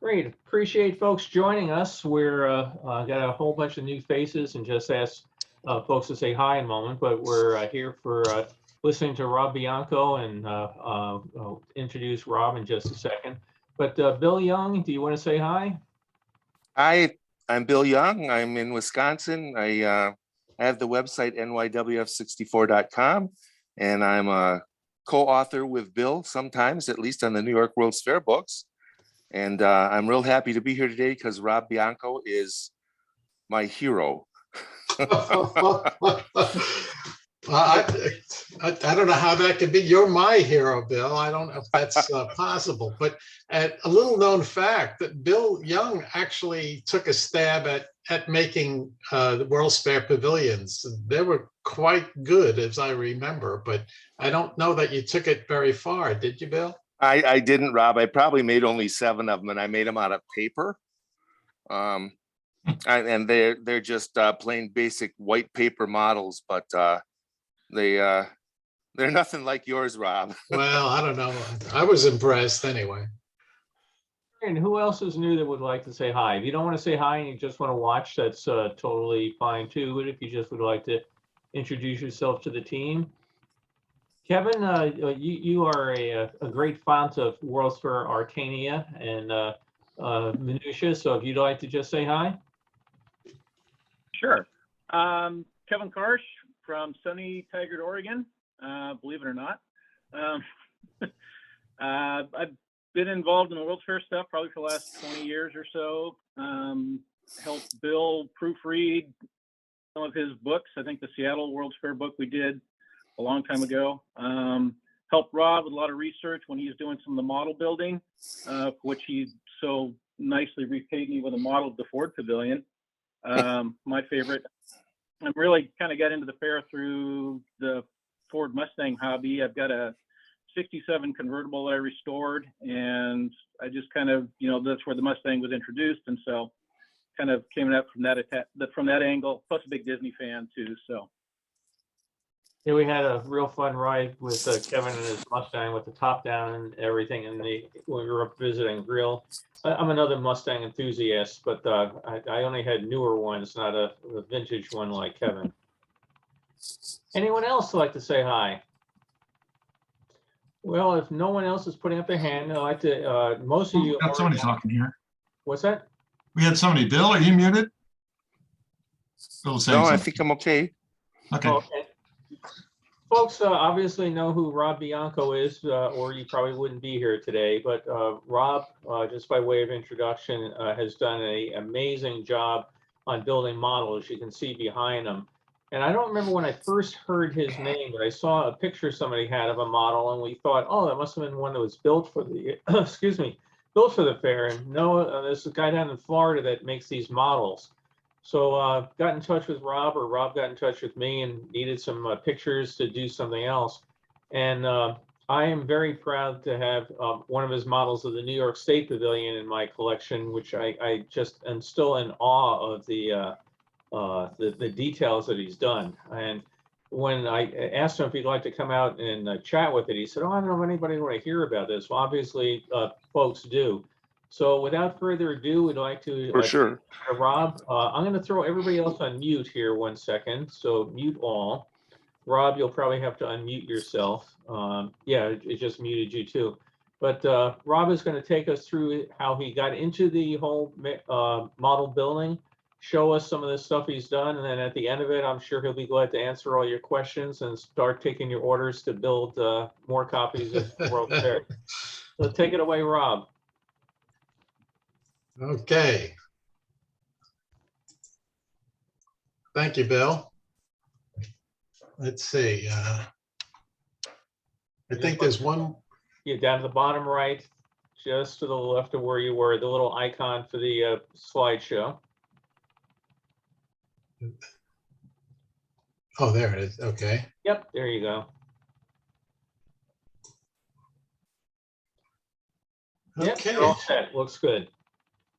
Great. Appreciate folks joining us. We're got a whole bunch of new faces and just ask folks to say hi in a moment, but we're here for listening to Rob Bianco and I'll introduce Rob in just a second. But Bill Young, do you want to say hi? Hi, I'm Bill Young. I'm in Wisconsin. I have the website nywf64.com, and I'm a co-author with Bill sometimes, at least on the New York World's Fair books. And I'm real happy to be here today because Rob Bianco is my hero. I don't know how that could be. You're my hero, Bill. I don't know if that's possible, but a little known fact that Bill Young actually took a stab at making the World's Fair pavilions. They were quite good, as I remember, but I don't know that you took it very far. Did you, Bill? I didn't, Rob. I probably made only 7 of them, and I made them out of paper. And they're just plain basic white paper models, but they're nothing like yours, Rob. Well, I don't know. I was impressed anyway. And who else is new that would like to say hi? If you don't want to say hi and you just want to watch, that's totally fine too. But if you just would like to introduce yourself to the team. Kevin, you are a great font of World's Fair Arcania and minutia. So if you'd like to just say hi. Sure. Kevin Karsh from sunny Tigard, Oregon, believe it or not. I've been involved in the World's Fair stuff probably for the last 20 years or so. Helped Bill proofread some of his books. I think the Seattle World's Fair book we did a long time ago. Helped Rob with a lot of research when he was doing some of the model building, which he so nicely repaid me with a model of the Ford Pavilion. My favorite. I'm really kind of got into the fair through the Ford Mustang hobby. I've got a 67 convertible that I restored, and I just kind of, that's where the Mustang was introduced, and so kind of came up from that angle. Plus a big Disney fan too, so. Yeah, we had a real fun ride with Kevin and his Mustang with the top down and everything. And when we were up visiting Grill, I'm another Mustang enthusiast, but I only had newer ones, not a vintage one like Kevin. Anyone else like to say hi? Well, if no one else is putting up their hand, I'd like to. Most of you. We got somebody talking here. What's that? We had somebody. Bill, are you muted? Bill saying No, I something. think I'm okay. Okay. Okay. Folks obviously know who Rob Bianco is, or you probably wouldn't be here today. But Rob, just by way of introduction, has done an amazing job on building models. You can see behind him. And I don't remember when I first heard his name, but I saw a picture somebody had of a model, and we thought, oh, that must have been one that was built for the, excuse me, built for the fair. And no, there's a guy down in Florida that makes these models. So got in touch with Rob, or Rob got in touch with me and needed some pictures to do something else. And I am very proud to have one of his models of the New York State Pavilion in my collection, which I just am still in awe of the details that he's done. And when I asked him if he'd like to come out and chat with it, he said, oh, I don't know if anybody want to hear about this. Well, obviously folks do. So without further ado, we'd like to For sure. Rob, I'm going to throw everybody else on mute here 1 second. So mute all. Rob, you'll probably have to unmute yourself. Yeah, it just muted you too. But Rob is going to take us through how he got into the whole model building, show us some of the stuff he's done, and then at the end of it, I'm sure he'll be glad to answer all your questions and start taking your orders to build more copies of World Fair. So take it away, Rob. Okay. Thank you, Bill. Let's see. I think there's one. Yeah, down to the bottom right, just to the left of where you were, the little icon for the slideshow. Oh, there it is. Okay. Yep, there you go. Okay. Yep, all set. Looks good.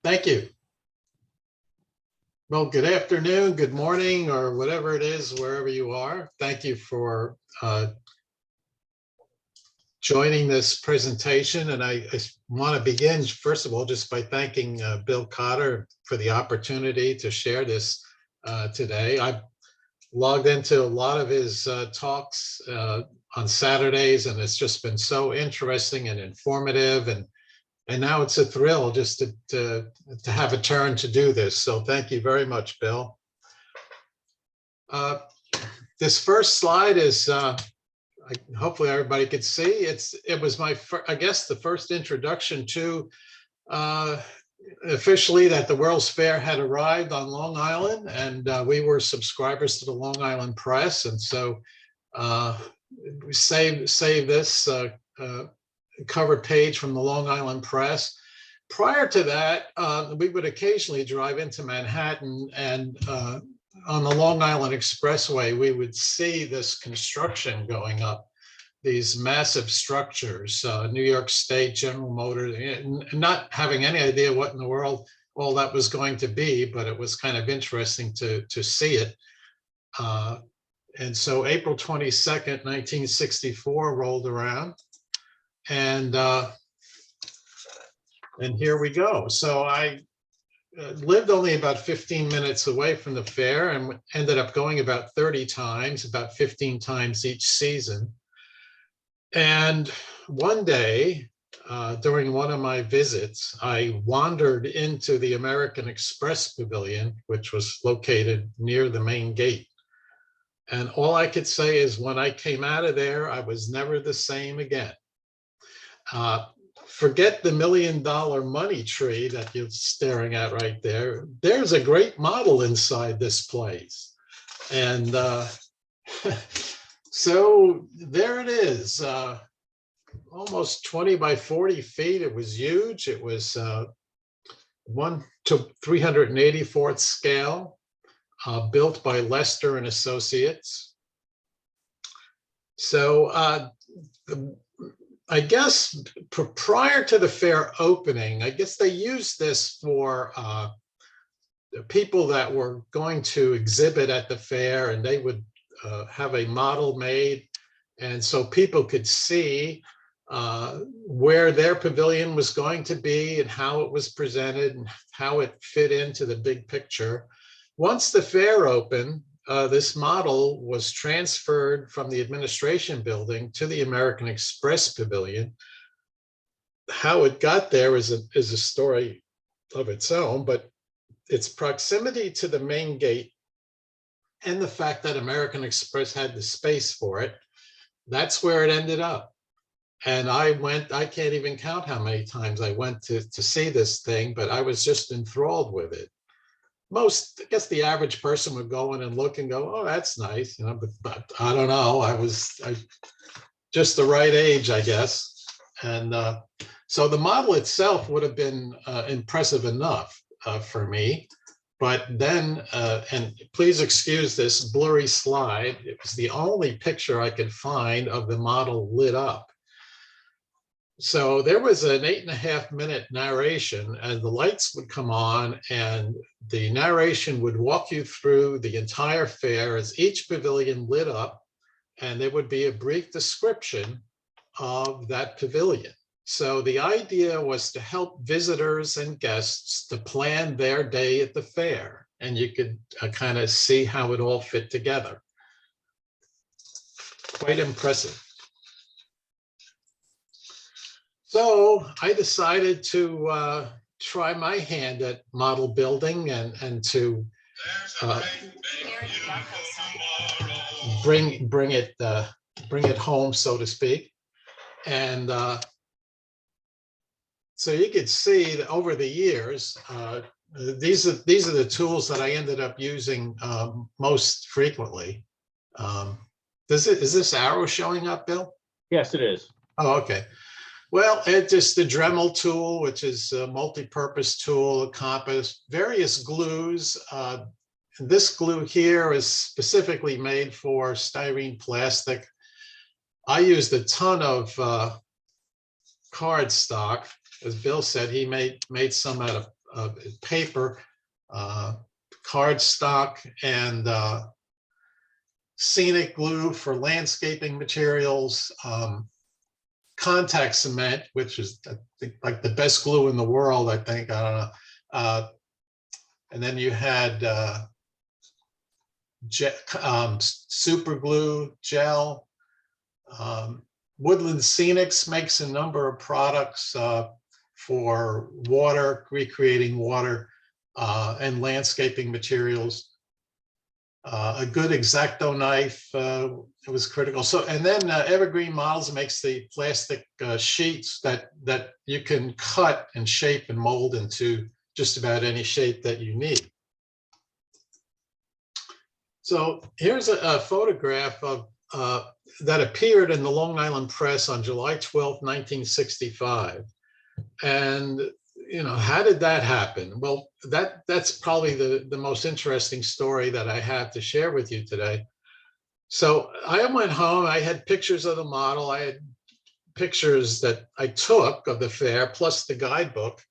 Thank you. Well, good afternoon, good morning, or whatever it is, wherever you are. Thank you for joining this presentation. And I want to begin, first of all, just by thanking Bill Cotter for the opportunity to share this today. I've logged into a lot of his talks on Saturdays, and it's just been so interesting and informative. And now it's a thrill just to have a turn to do this. So thank you very much, Bill. This first slide is, hopefully everybody could see, it was my, I guess, the first introduction to officially that the World's Fair had arrived on Long Island, and we were subscribers to the Long Island Press. And so we saved this cover page from the Long Island Press. Prior to that, we would occasionally drive into Manhattan, and on the Long Island Expressway, we would see this construction going up, these massive structures, New York State, General Motors, not having any idea what in the world all that was going to be, but it was kind of interesting to see it. And so April 22nd, 1964 rolled around, and here we go. So I lived only about 15 minutes away from the fair and ended up going about 30 times, about 15 times each season. And one day, during one of my visits, I wandered into the American Express Pavilion, which was located near the main gate. And all I could say is when I came out of there, I was never the same again. Forget the $1 million money tree that you're staring at right there. There's a great model inside this place. And so there it is, almost 20 by 40 feet. It was huge. It was 1 to 384th scale, built by Lester and Associates. So I guess prior to the fair opening, I guess they used this for people that were going to exhibit at the fair, and they would have a model made. And so people could see where their pavilion was going to be and how it was presented and how it fit into the big picture. Once the fair opened, this model was transferred from the administration building to the American Express Pavilion. How it got there is a story of its own, but its proximity to the main gate and the fact that American Express had the space for it, that's where it ended up. And I can't even count how many times I went to see this thing, but I was just enthralled with it. I guess the average person would go in and look and go, oh, that's nice, you know, but I don't know. I just the right age, I guess. And so the model itself would have been impressive enough for me. But then, and please excuse this blurry slide, it was the only picture I could find of the model lit up. So there was an 8.5-minute narration, and the lights would come on, and the narration would walk you through the entire fair as each pavilion lit up, and there would be a brief description of that pavilion. So the idea was to help visitors and guests to plan their day at the fair, and you could kind of see how it all fit together. Quite impressive. So I decided to try my hand at model building and to bring it home, so to speak. And so you could see that over the years, these are the tools that I ended up using most frequently. Is this arrow showing up, Bill? Yes, it is. Oh, okay. Well, it's just the Dremel tool, which is a multi-purpose tool, a compass, various glues. This glue here is specifically made for styrene plastic. I used a ton of cardstock. As Bill said, he made some out of paper, cardstock, and scenic glue for landscaping materials. contact cement, which is, I think, like the best glue in the world, I think. I don't know. And then you had super glue, gel. Woodland Scenics makes a number of products for water, recreating water, and landscaping materials. A good X-Acto knife it was critical. So, and then Evergreen Models makes the plastic sheets that you can cut and shape and mold into just about any shape that you need. So here's a photograph of that appeared in the Long Island Press on July 12th, 1965. And you know, how did that happen? Well, that's probably the most interesting story that I have to share with you today. So I went home, I had pictures of the model, I had pictures that I took of the fair, plus the guidebook,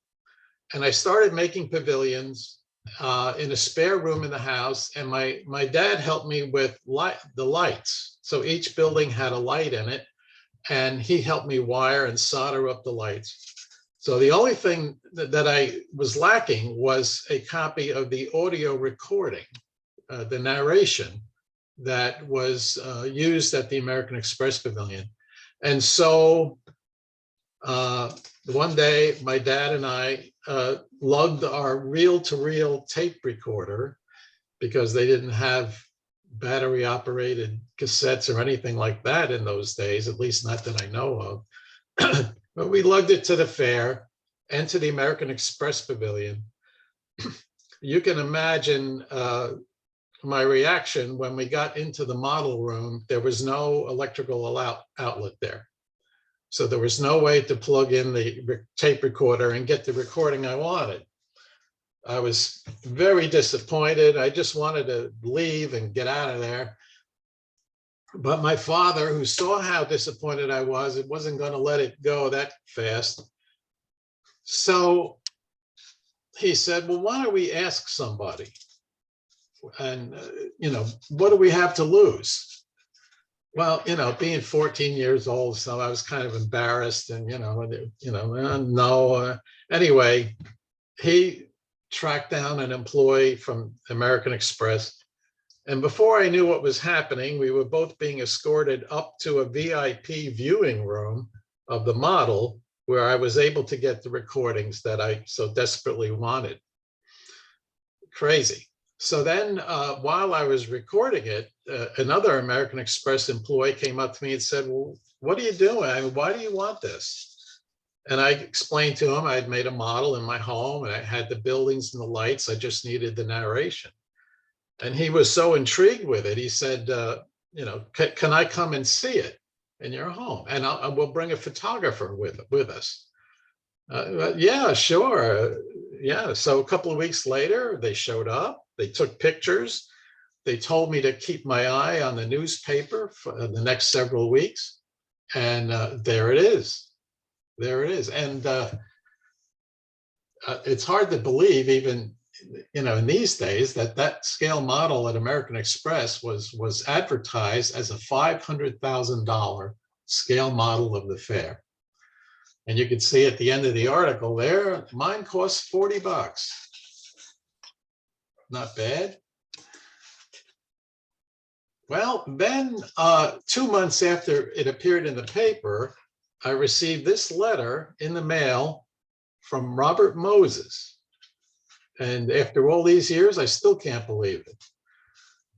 and I started making pavilions in a spare room in the house, and my dad helped me with the lights. So each building had a light in it, and he helped me wire and solder up the lights. So the only thing that I was lacking was a copy of the audio recording, the narration that was used at the American Express Pavilion. And so one day, my dad and I lugged our reel-to-reel tape recorder, because they didn't have battery-operated cassettes or anything like that in those days, at least not that I know of. But we lugged it to the fair and to the American Express Pavilion. You can imagine my reaction when we got into the model room. There was no electrical outlet there. So there was no way to plug in the tape recorder and get the recording I wanted. I was very disappointed. I just wanted to leave and get out of there. But my father, who saw how disappointed I was, it wasn't going to let it go that fast. So he said, well, why don't we ask somebody? And, you know, what do we have to lose? Well, you know, being 14 years old, so I was kind of embarrassed, and, no. Anyway, he tracked down an employee from American Express. And before I knew what was happening, we were both being escorted up to a VIP viewing room of the model, where I was able to get the recordings that I so desperately wanted. Crazy. So then while I was recording it, another American Express employee came up to me and said, well, what are you doing? I mean, why do you want this? And I explained to him I had made a model in my home, and I had the buildings and the lights. I just needed the narration. And he was so intrigued with it. He said, can I come and see it in your home? And we'll bring a photographer with us. Yeah, sure. Yeah. So a couple of weeks later, they showed up. They took pictures. They told me to keep my eye on the newspaper for the next several weeks. And there it is. There it is. And it's hard to believe, even in these days, that scale model at American Express was advertised as a $500,000 scale model of the fair. And you can see at the end of the article there, mine costs $40. Not bad. Well, then 2 months after it appeared in the paper, I received this letter in the mail from Robert Moses. And after all these years, I still can't believe it.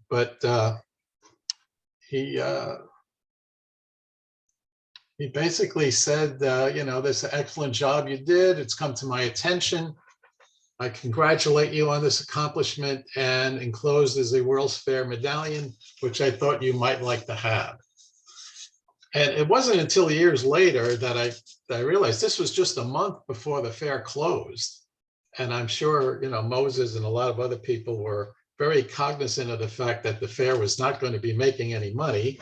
But he basically said, this excellent job you did. It's come to my attention. I congratulate you on this accomplishment, and enclosed is a World's Fair medallion, which I thought you might like to have. And it wasn't until years later that I realized this was just a month before the fair closed. And I'm sure, Moses and a lot of other people were very cognizant of the fact that the fair was not going to be making any money.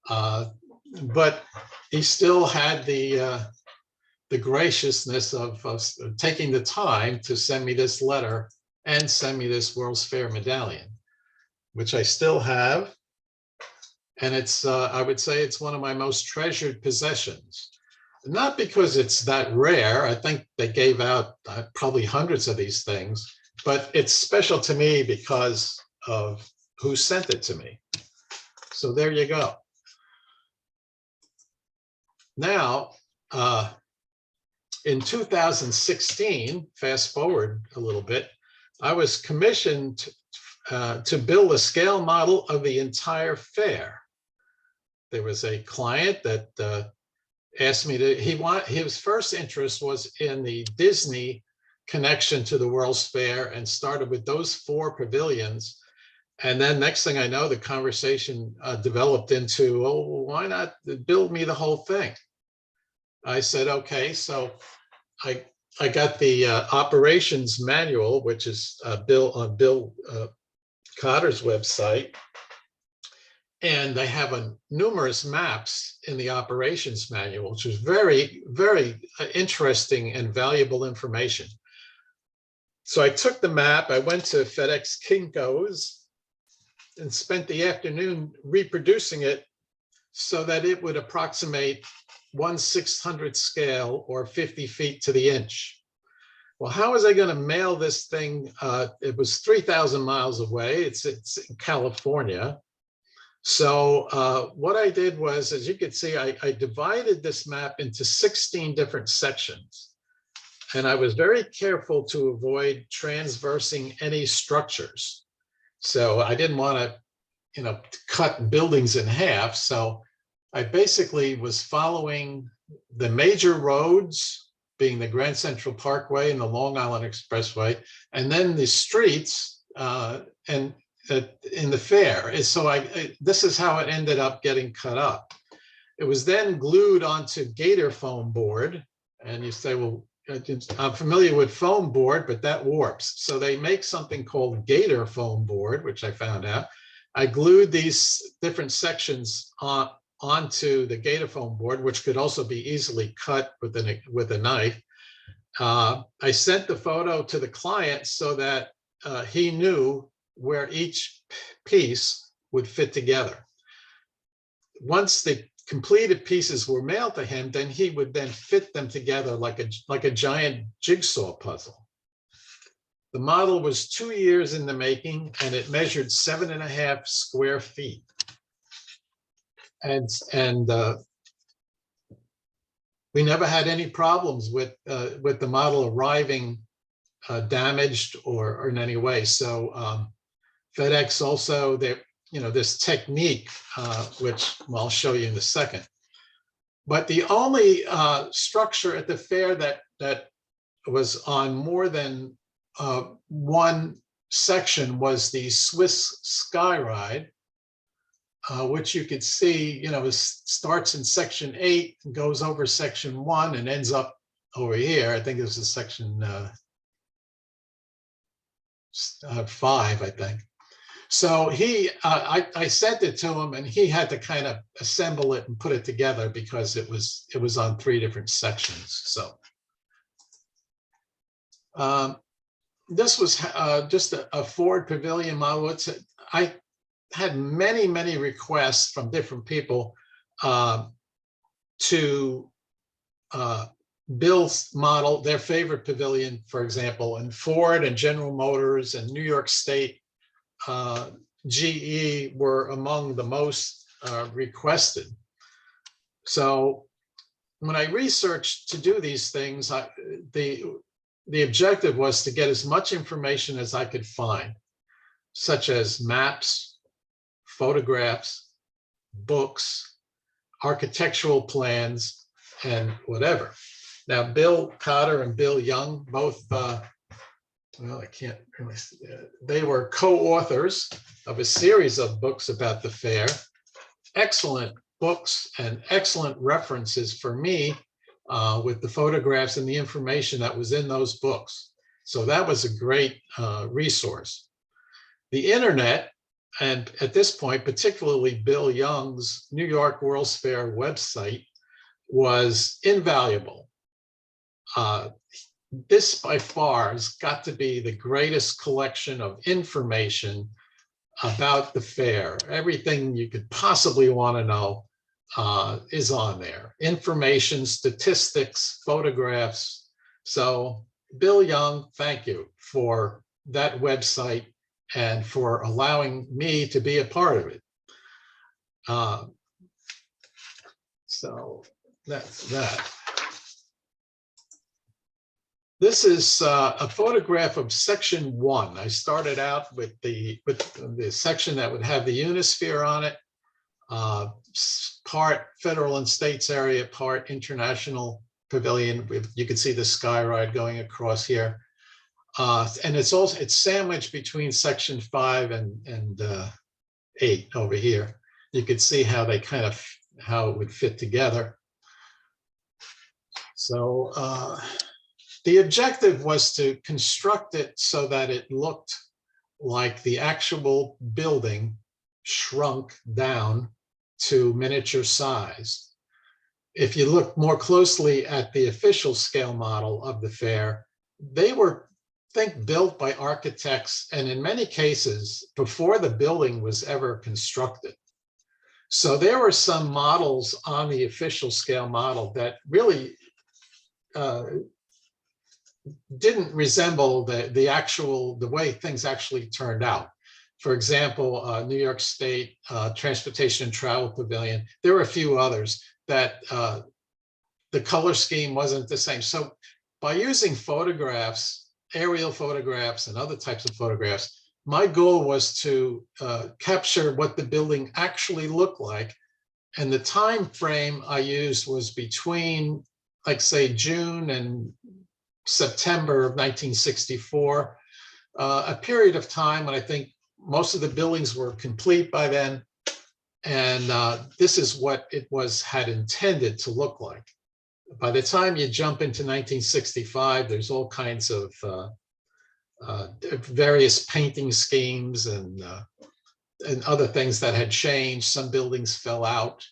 But he still had the graciousness of taking the time to send me this letter and send me this World's Fair medallion, which I still have. And it's, I would say it's one of my most treasured possessions. Not because it's that rare. I think they gave out probably hundreds of these things, but it's special to me because of who sent it to me. So there you go. Now, in 2016, fast forward a little bit, I was commissioned to build a scale model of the entire fair. There was a client that asked me to, his first interest was in the Disney connection to the World's Fair and started with those 4 pavilions. And then next thing I know, the conversation developed into, oh, why not build me the whole thing? I said, okay. So I got the operations manual, which is on Bill Cotter's website. And they have numerous maps in the operations manual, which is very, very interesting and valuable information. So I took the map, I went to FedEx Kinko's and spent the afternoon reproducing it so that it would approximate 1/600 scale or 50 feet to the inch. Well, how was I going to mail this thing? It was 3,000 miles away. It's in California. So what I did was, as you can see, I divided this map into 16 different sections. And I was very careful to avoid transversing any structures. So I didn't want to, cut buildings in half. So I basically was following the major roads, being the Grand Central Parkway and the Long Island Expressway, and then the streets and in the fair. And so this is how it ended up getting cut up. It was then glued onto gator foam board. And you say, well, I'm familiar with foam board, but that warps. So they make something called gator foam board, which I found out. I glued these different sections onto the gator foam board, which could also be easily cut with a knife. I sent the photo to the client so that he knew where each piece would fit together. Once the completed pieces were mailed to him, then he would then fit them together like a giant jigsaw puzzle. The model was 2 years in the making, and it measured 7.5 square feet. And we never had any problems with the model arriving damaged or in any way. So FedEx also, this technique, which I'll show you in a second. But the only structure at the fair that was on more than one section was the Swiss Sky Ride, which you could see, starts in section 8, and goes over section 1 and ends up over here. I think this is section 5, I think. So I sent it to him, and he had to kind of assemble it and put it together because it was on 3 different sections. So this was just a Ford Pavilion model. I had many requests from different people to build model their favorite pavilion, for example, and Ford and General Motors and New York State GE were among the most requested. So when I researched to do these things, the objective was to get as much information as I could find, such as maps, photographs, books, architectural plans, and whatever. Now, Bill Cotter and Bill Young, both, well, I can't really, they were co-authors of a series of books about the fair. Excellent books and excellent references for me with the photographs and the information that was in those books. So that was a great resource. The internet, and at this point, particularly Bill Young's New York World's Fair website, was invaluable. This by far has got to be the greatest collection of information about the fair. Everything you could possibly want to know is on there. Information, statistics, photographs. So Bill Young, thank you for that website and for allowing me to be a part of it. So that's that. This is a photograph of section 1. I started out with the section that would have the Unisphere on it, part federal and states area, part international pavilion. You can see the sky ride going across here. And it's sandwiched between section 5 and 8 over here. You could see how they how it would fit together. So the objective was to construct it so that it looked like the actual building shrunk down to miniature size. If you look more closely at the official scale model of the fair, they were, I think, built by architects, and in many cases before the building was ever constructed. So there were some models on the official scale model that really didn't resemble the way things actually turned out. For example, New York State Transportation and Travel Pavilion. There were a few others that the color scheme wasn't the same. So by using photographs, aerial photographs and other types of photographs, my goal was to capture what the building actually looked like. And the time frame I used was between, like, say, June and September of 1964, a period of time when I think most of the buildings were complete by then. And this is what it had intended to look like. By the time you jump into 1965, there's all kinds of various painting schemes and other things that had changed. Some buildings fell out,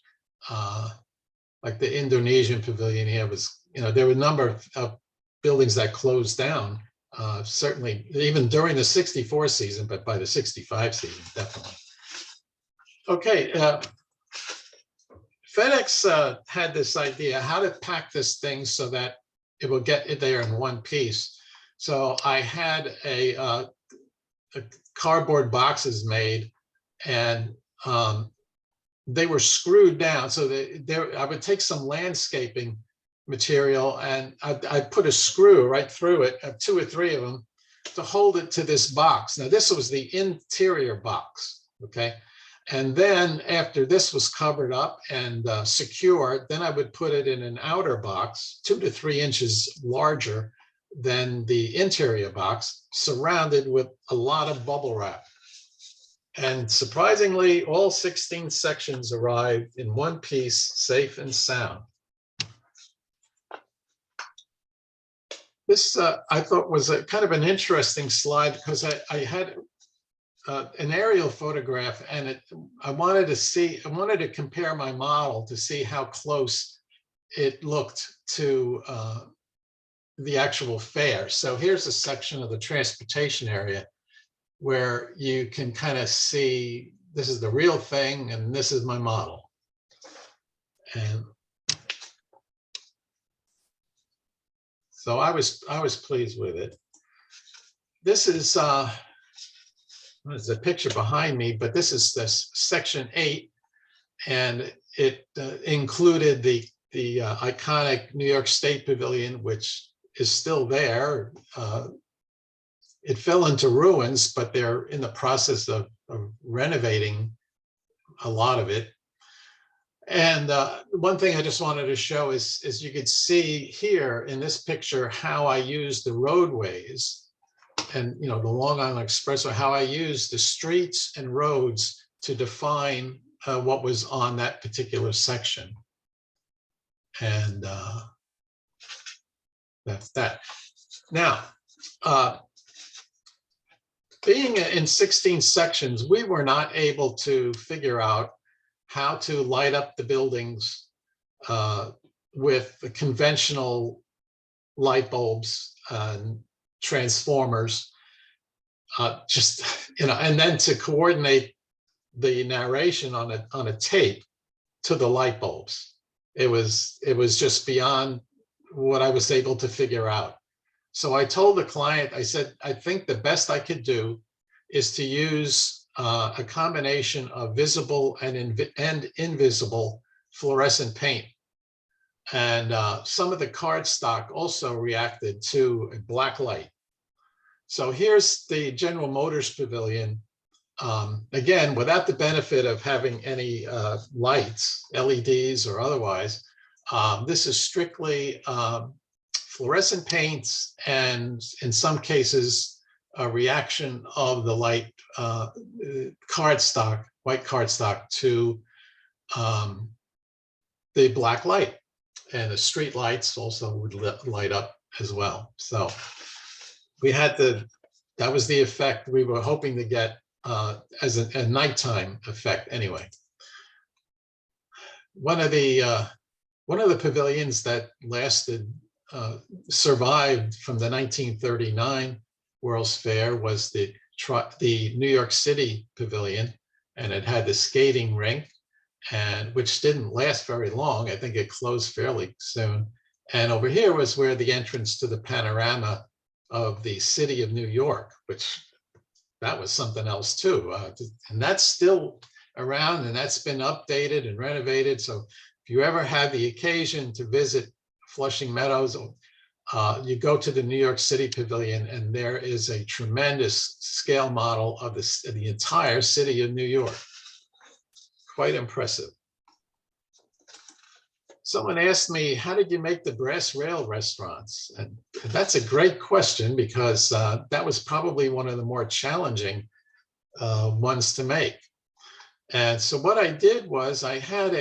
like the Indonesian pavilion here was, there were a number of buildings that closed down, certainly even during the 64 season, but by the 65 season, definitely. Okay, FedEx had this idea how to pack this thing so that it will get it there in one piece. So I had a cardboard boxes made, and they were screwed down. So I would take some landscaping material and I'd put a screw right through it, 2 or 3 of them, to hold it to this box. Now this was the interior box, okay? And then after this was covered up and secured, then I would put it in an outer box, 2 to 3 inches larger than the interior box, surrounded with a lot of bubble wrap. And surprisingly, all 16 sections arrived in one piece, safe and sound. This I thought was a kind of an interesting slide because I had an aerial photograph, and I wanted to compare my model to see how close it looked to the actual fair. So here's a section of the transportation area where you can kind of see this is the real thing and this is my model. And so I was pleased with it. This is there's a picture behind me, but this is this section 8, and it included the iconic New York State Pavilion, which is still there. It fell into ruins, but they're in the process of renovating a lot of it. And one thing I just wanted to show is you could see here in this picture how I use the roadways and the Long Island Expressway, how I use the streets and roads to define what was on that particular section. And that's that. Now, being in 16 sections, we were not able to figure out how to light up the buildings with the conventional light bulbs and transformers, and then to coordinate the narration on a tape to the light bulbs. It was just beyond what I was able to figure out. So I told the client, I said, I think the best I could do is to use a combination of visible and invisible fluorescent paint. And some of the cardstock also reacted to a black light. So here's the General Motors Pavilion. Again, without the benefit of having any lights, LEDs or otherwise, this is strictly fluorescent paints and in some cases, a reaction of the light cardstock, white cardstock to the black light. And the street lights also would light up as well. So we had that was the effect we were hoping to get as a nighttime effect anyway. One of the pavilions that survived from the 1939 World's Fair was the New York City Pavilion, and it had the skating rink, and which didn't last very long. I think it closed fairly soon. And over here was where the entrance to the panorama of the city of New York, which that was something else too. And that's still around, and that's been updated and renovated. So if you ever have the occasion to visit Flushing Meadows, you go to the New York City Pavilion, and there is a tremendous scale model of the entire city of New York. Quite impressive. Someone asked me, how did you make the brass rail restaurants? And that's a great question, because that was probably one of the more challenging ones to make. And so what I did was I had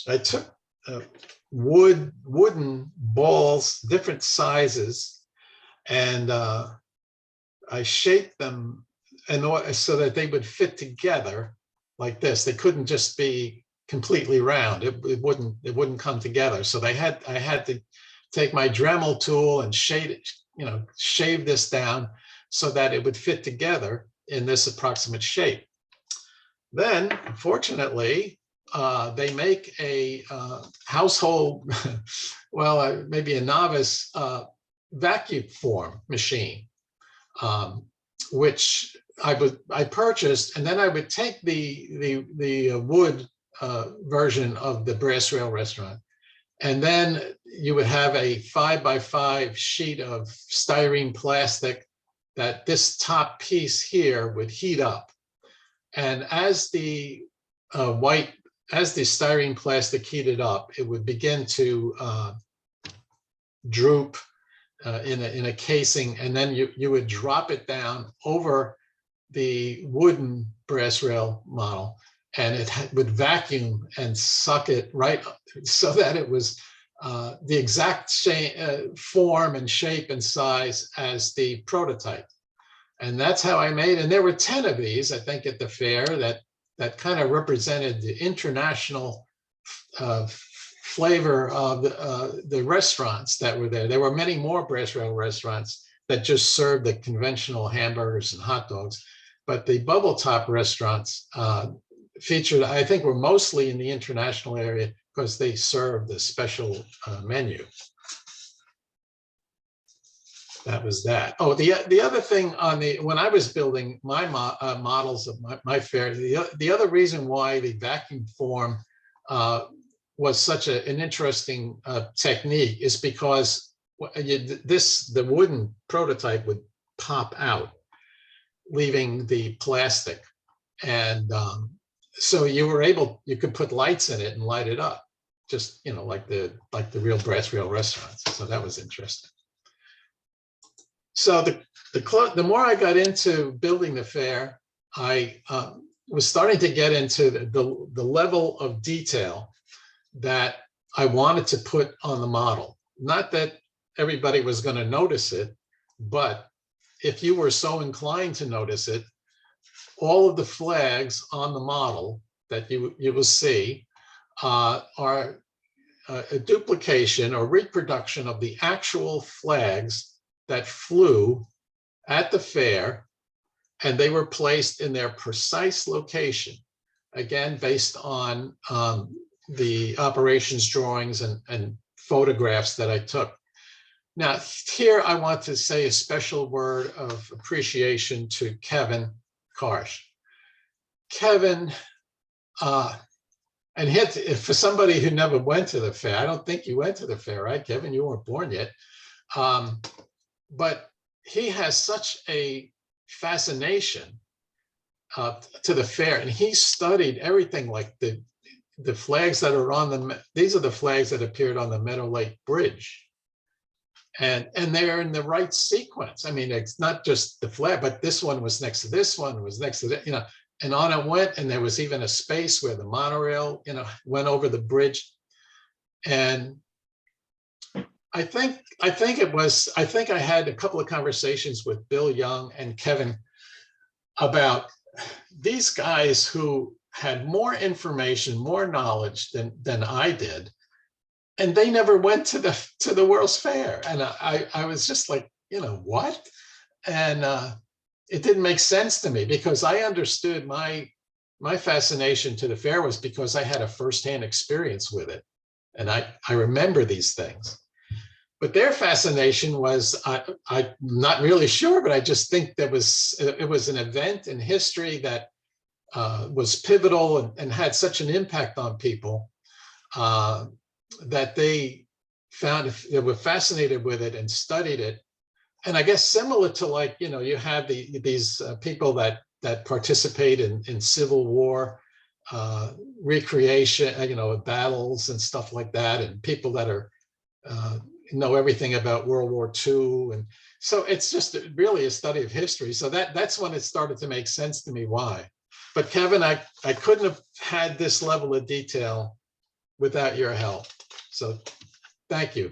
I took wooden balls, different sizes, and I shaped them so that they would fit together like this. They couldn't just be completely round. It wouldn't come together. So I had to take my Dremel tool and shave this down so that it would fit together in this approximate shape. Then, fortunately, they make a household, well, maybe a novice vacuum form machine, which I purchased, and then I would take the wood version of the brass rail restaurant, and then you would have a 5x5 sheet of styrene plastic that this top piece here would heat up, and as the styrene plastic heated up, it would begin to droop in a casing, and then you would drop it down over the wooden brass rail model, and it would vacuum and suck it right up so that it was the exact form and shape and size as the prototype. And that's how I made, and there were 10 of these, I think, at the fair that kind of represented the international flavor of the restaurants that were there. There were many more brass rail restaurants that just served the conventional hamburgers and hot dogs, but the bubble top restaurants featured, I think, were mostly in the international area because they served the special menu. That was that. Oh, the other thing when I was building my models of my fair, the other reason why the vacuum form was such an interesting technique is because the wooden prototype would pop out, leaving the plastic, and so you could put lights in it and light it up, just like the real brass rail restaurants. So that was interesting. So the more I got into building the fair, I was starting to get into the level of detail that I wanted to put on the model. Not that everybody was going to notice it, but if you were so inclined to notice it, all of the flags on the model that you will see are a duplication or reproduction of the actual flags that flew at the fair, and they were placed in their precise location. again, based on the operations drawings and photographs that I took. Now, here I want to say a special word of appreciation to Kevin Karsh. Kevin, and for somebody who never went to the fair, I don't think you went to the fair, right, Kevin? You weren't born yet. But he has such a fascination to the fair, and he studied everything, like the flags that are on these are the flags that appeared on the Meadow Lake Bridge. And they're in the right sequence. I mean, it's not just the flag, but this one was next to this one, was next to that, you know, and on it went. And there was even a space where the monorail, you know, went over the bridge. And I think I had a couple of conversations with Bill Young and Kevin about these guys who had more information, more knowledge than I did. And they never went to the World's Fair. And I was just like, you know, what? And it didn't make sense to me, because I understood my fascination to the fair was because I had a firsthand experience with it. And I remember these things. But their fascination was, I'm not really sure, but I just think it was an event in history that was pivotal and had such an impact on people that they were fascinated with it and studied it. And I guess similar to, like, you know, you have these people that participate in Civil War recreation, you know, battles and stuff like that, and people that are know everything about World War II. And so it's just really a study of history. So that's when it started to make sense to me why. But Kevin, I couldn't have had this level of detail without your help. So thank you.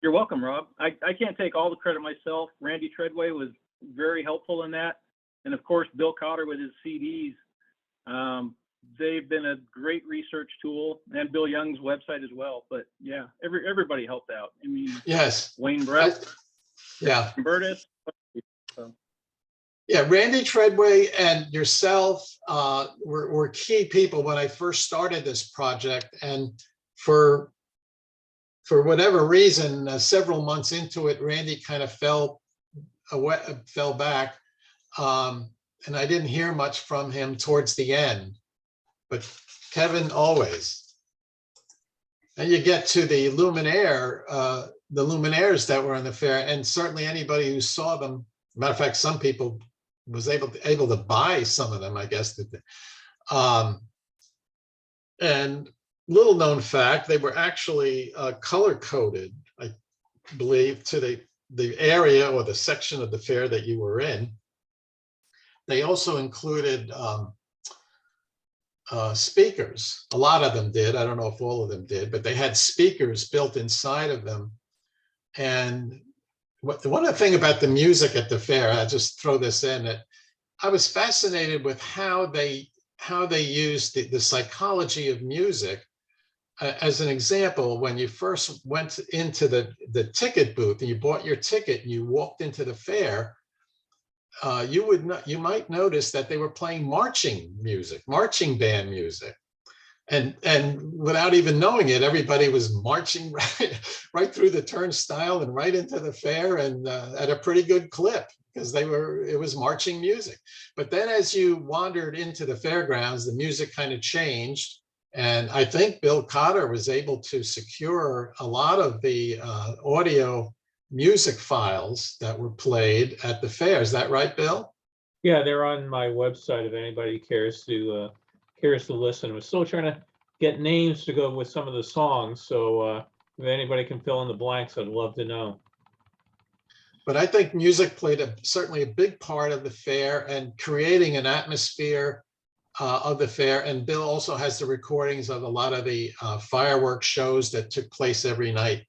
You're welcome, Rob. I can't take all the credit myself. Randy Treadway was very helpful in that. And of course, Bill Cotter with his CDs. They've been a great research tool, and Bill Young's website as well. But yeah, everybody helped out. I mean, Yes. Wayne Brett, Yeah. Burtis. So. Yeah, Randy Treadway and yourself were key people when I first started this project. And for whatever reason, several months into it, Randy kind of fell back. And I didn't hear much from him towards the end. But Kevin always. And you get to the luminaires that were in the fair, and certainly anybody who saw them. Matter of fact, some people was able to buy some of them, I guess. And little known fact, they were actually color coded, I believe, to the area or the section of the fair that you were in. They also included speakers. A lot of them did. I don't know if all of them did, but they had speakers built inside of them. And one of the things about the music at the fair, I'll just throw this in, that I was fascinated with how they used the psychology of music. As an example, when you first went into the ticket booth and you bought your ticket and you walked into the fair, you might notice that they were playing marching band music. And without even knowing it, everybody was marching right through the turnstile and right into the fair, and at a pretty good clip, because it was marching music. But then as you wandered into the fairgrounds, the music kind of changed. And I think Bill Cotter was able to secure a lot of the audio music files that were played at the fair. Is that right, Bill? Yeah, they're on my website if anybody cares to listen. We're still trying to get names to go with some of the songs, so if anybody can fill in the blanks, I'd love to know. But I think music played certainly a big part of the fair and creating an atmosphere of the fair. And Bill also has the recordings of a lot of the fireworks shows that took place every night.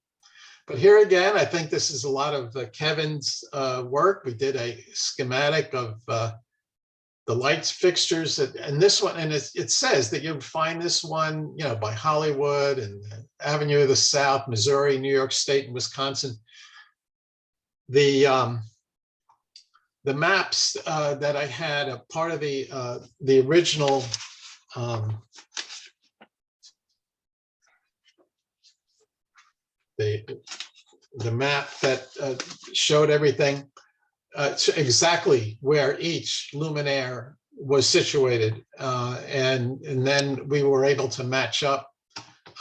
But here again, I think this is a lot of Kevin's work. We did a schematic of the lights fixtures, and this one, and it says that you'll find this one, you know, by Hollywood and Avenue of the South, Missouri, New York State, and Wisconsin. The maps that I had, a part of the original the map that showed everything, exactly where each luminaire was situated. And then we were able to match up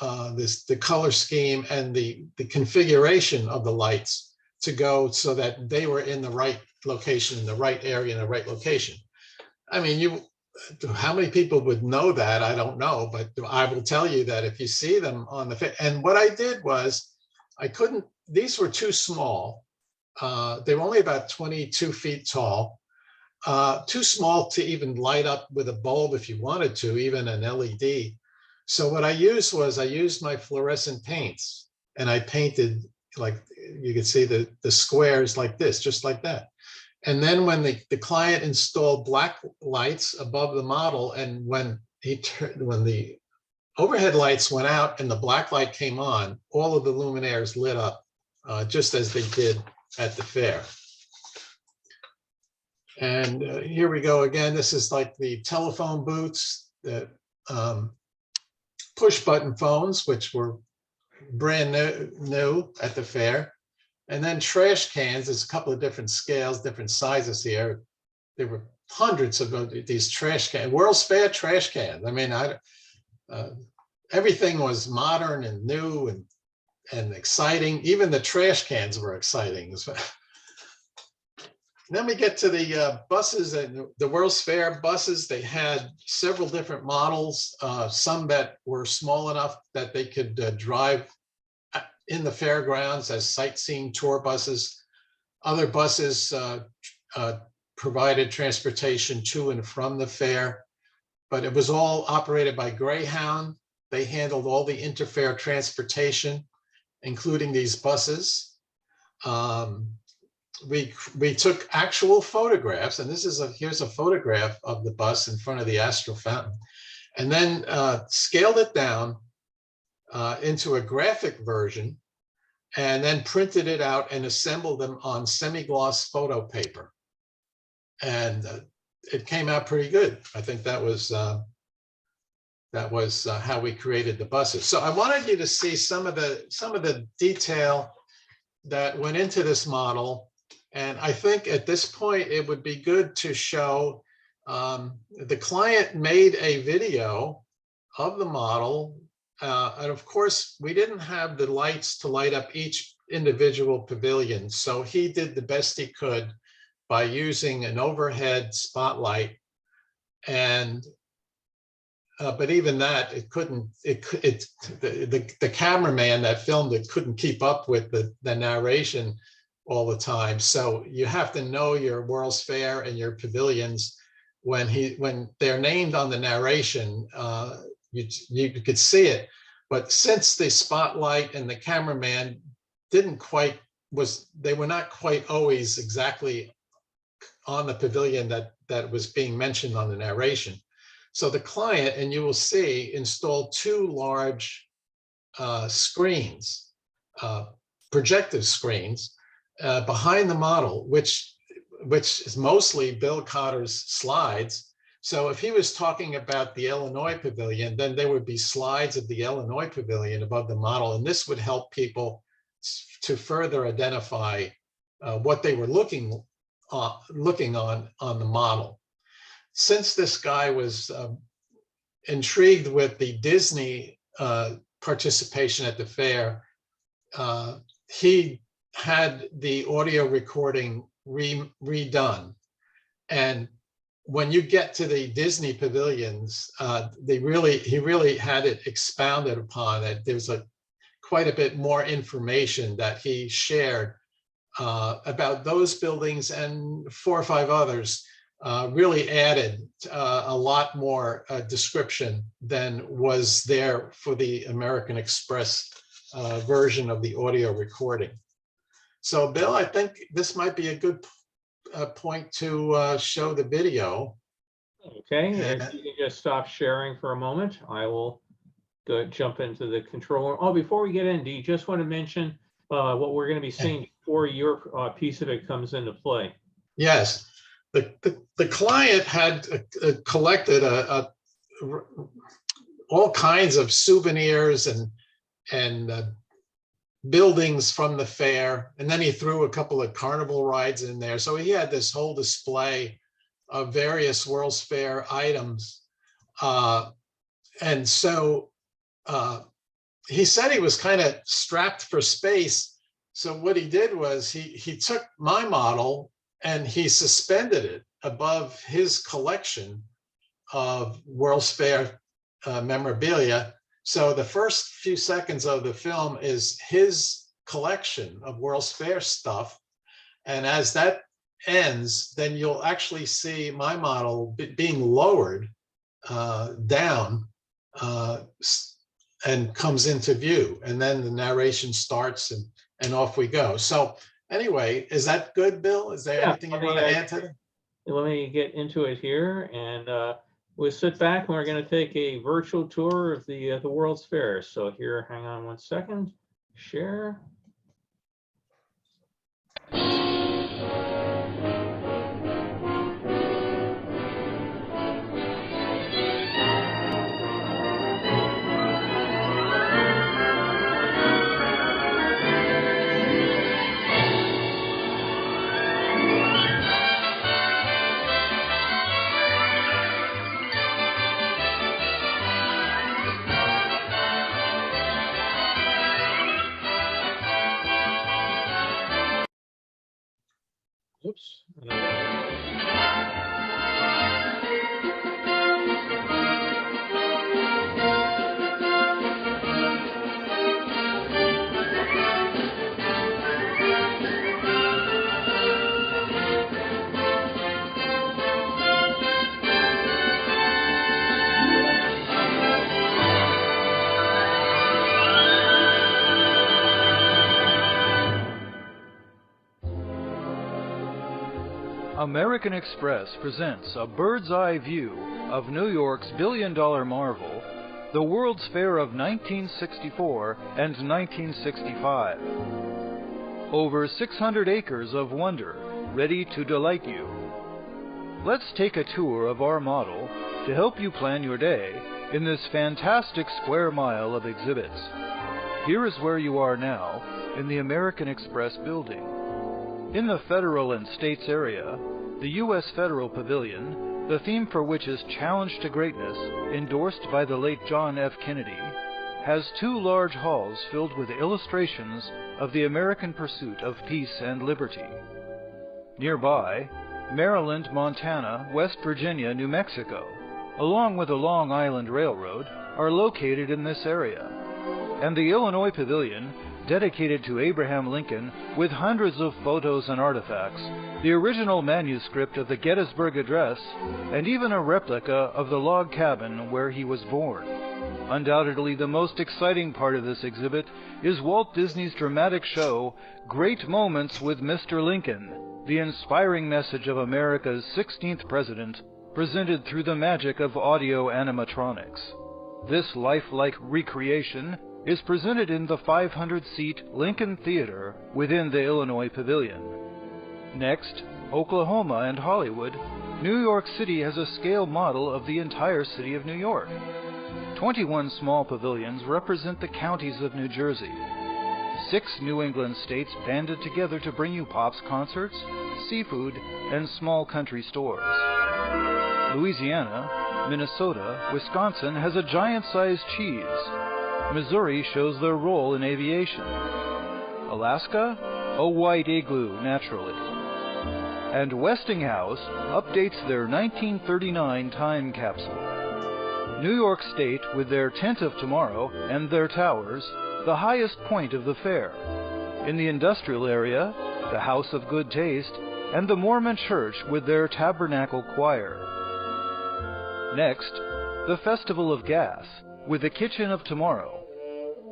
the color scheme and the configuration of the lights to go so that they were in the right location, in the right area, in the right location. I mean, how many people would know that? I don't know, but I will tell you that if you see them on the, and what I did was, these were too small. They were only about 22 feet tall, too small to even light up with a bulb if you wanted to, even an LED. So what I used was, I used my fluorescent paints, and I painted, like you can see the squares like this, just like that. And then when the client installed black lights above the model, and when the overhead lights went out and the black light came on, all of the luminaires lit up, just as they did at the fair. And here we go again. This is like the telephone booths, the push button phones, which were brand new at the fair. And then trash cans. There's a couple of different scales, different sizes here. There were hundreds of these trash cans, World's Fair trash cans. I mean, everything was modern and new and exciting. Even the trash cans were exciting. Then we get to the buses, and the World's Fair buses. They had several different models, some that were small enough that they could drive in the fairgrounds as sightseeing tour buses. Other buses provided transportation to and from the fair, but it was all operated by Greyhound. They handled all the interfair transportation, including these buses. We took actual photographs, and here's a photograph of the bus in front of the Astral Fountain, and then scaled it down into a graphic version, and then printed it out and assembled them on semi-gloss photo paper. And it came out pretty good. I think that was how we created the buses. So I wanted you to see some of the detail that went into this model. And I think at this point, it would be good to show the client made a video of the model. And of course, we didn't have the lights to light up each individual pavilion. So he did the best he could by using an overhead spotlight. And but even that, it couldn't, the cameraman that filmed it couldn't keep up with the narration all the time. So you have to know your World's Fair and your pavilions. When they're named on the narration, you could see it. But since the spotlight and the cameraman they were not quite always exactly on the pavilion that was being mentioned on the narration. So the client, and you will see, installed two large screens, projective screens, behind the model, which is mostly Bill Cotter's slides. So if he was talking about the Illinois Pavilion, then there would be slides of the Illinois Pavilion above the model, and this would help people to further identify what they were looking on the model. Since this guy was intrigued with the Disney participation at the fair, he had the audio recording redone. And when you get to the Disney pavilions, he really had it expounded upon. It. There's quite a bit more information that he shared about those buildings, and 4 or 5 others really added a lot more description than was there for the American Express version of the audio recording. So Bill, I think this might be a good point to show the video. Okay, if you can just stop sharing for a moment, I will jump into the control room. Oh, before we get in, do you just want to mention what we're going to be seeing before your piece of it comes into play? Yes, the client had collected all kinds of souvenirs and buildings from the fair. And then he threw a couple of carnival rides in there. So he had this whole display of various World's Fair items. And so he said he was kind of strapped for space. So what he did was he took my model and he suspended it above his collection of World's Fair memorabilia. So the first few seconds of the film is his collection of World's Fair stuff. And as that ends, then you'll actually see my model being lowered down and comes into view. And then the narration starts and off we go. So anyway, is that good, Bill? Is there anything you want to add to that? Let me get into it here, and we'll sit back and we're going to take a virtual tour of the World's Fair. So here, hang on 1 second. Share. Oops. American Express presents a bird's-eye view of New York's billion-dollar marvel, the World's Fair of 1964 and 1965. Over 600 acres of wonder ready to delight you. Let's take a tour of our model to help you plan your day in this fantastic square mile of exhibits. Here is where you are now in the American Express building. In the Federal and States area, the U.S. Federal Pavilion, the theme for which is Challenge to Greatness, endorsed by the late John F. Kennedy, has 2 large halls filled with illustrations of the American pursuit of peace and liberty. Nearby, Maryland, Montana, West Virginia, New Mexico, along with the Long Island Railroad, are located in this area, and the Illinois Pavilion, dedicated to Abraham Lincoln, with hundreds of photos and artifacts, the original manuscript of the Gettysburg Address, and even a replica of the log cabin where he was born. Undoubtedly, the most exciting part of this exhibit is Walt Disney's dramatic show, Great Moments with Mr. Lincoln, the inspiring message of America's 16th president, presented through the magic of audio animatronics. This lifelike recreation is presented in the 500-seat Lincoln Theater within the Illinois Pavilion. Next, Oklahoma and Hollywood, New York City has a scale model of the entire city of New York. 21 small pavilions represent the counties of New Jersey. 6 New England states banded together to bring you Pops concerts, seafood, and small country stores. Louisiana, Minnesota, Wisconsin has a giant-sized cheese. Missouri shows their role in aviation. Alaska, a white igloo, naturally. And Westinghouse updates their 1939 time capsule. New York State, with their Tent of Tomorrow and their towers, the highest point of the fair. In the industrial area, the House of Good Taste, and the Mormon Church with their Tabernacle Choir. Next, the Festival of Gas, with the Kitchen of Tomorrow.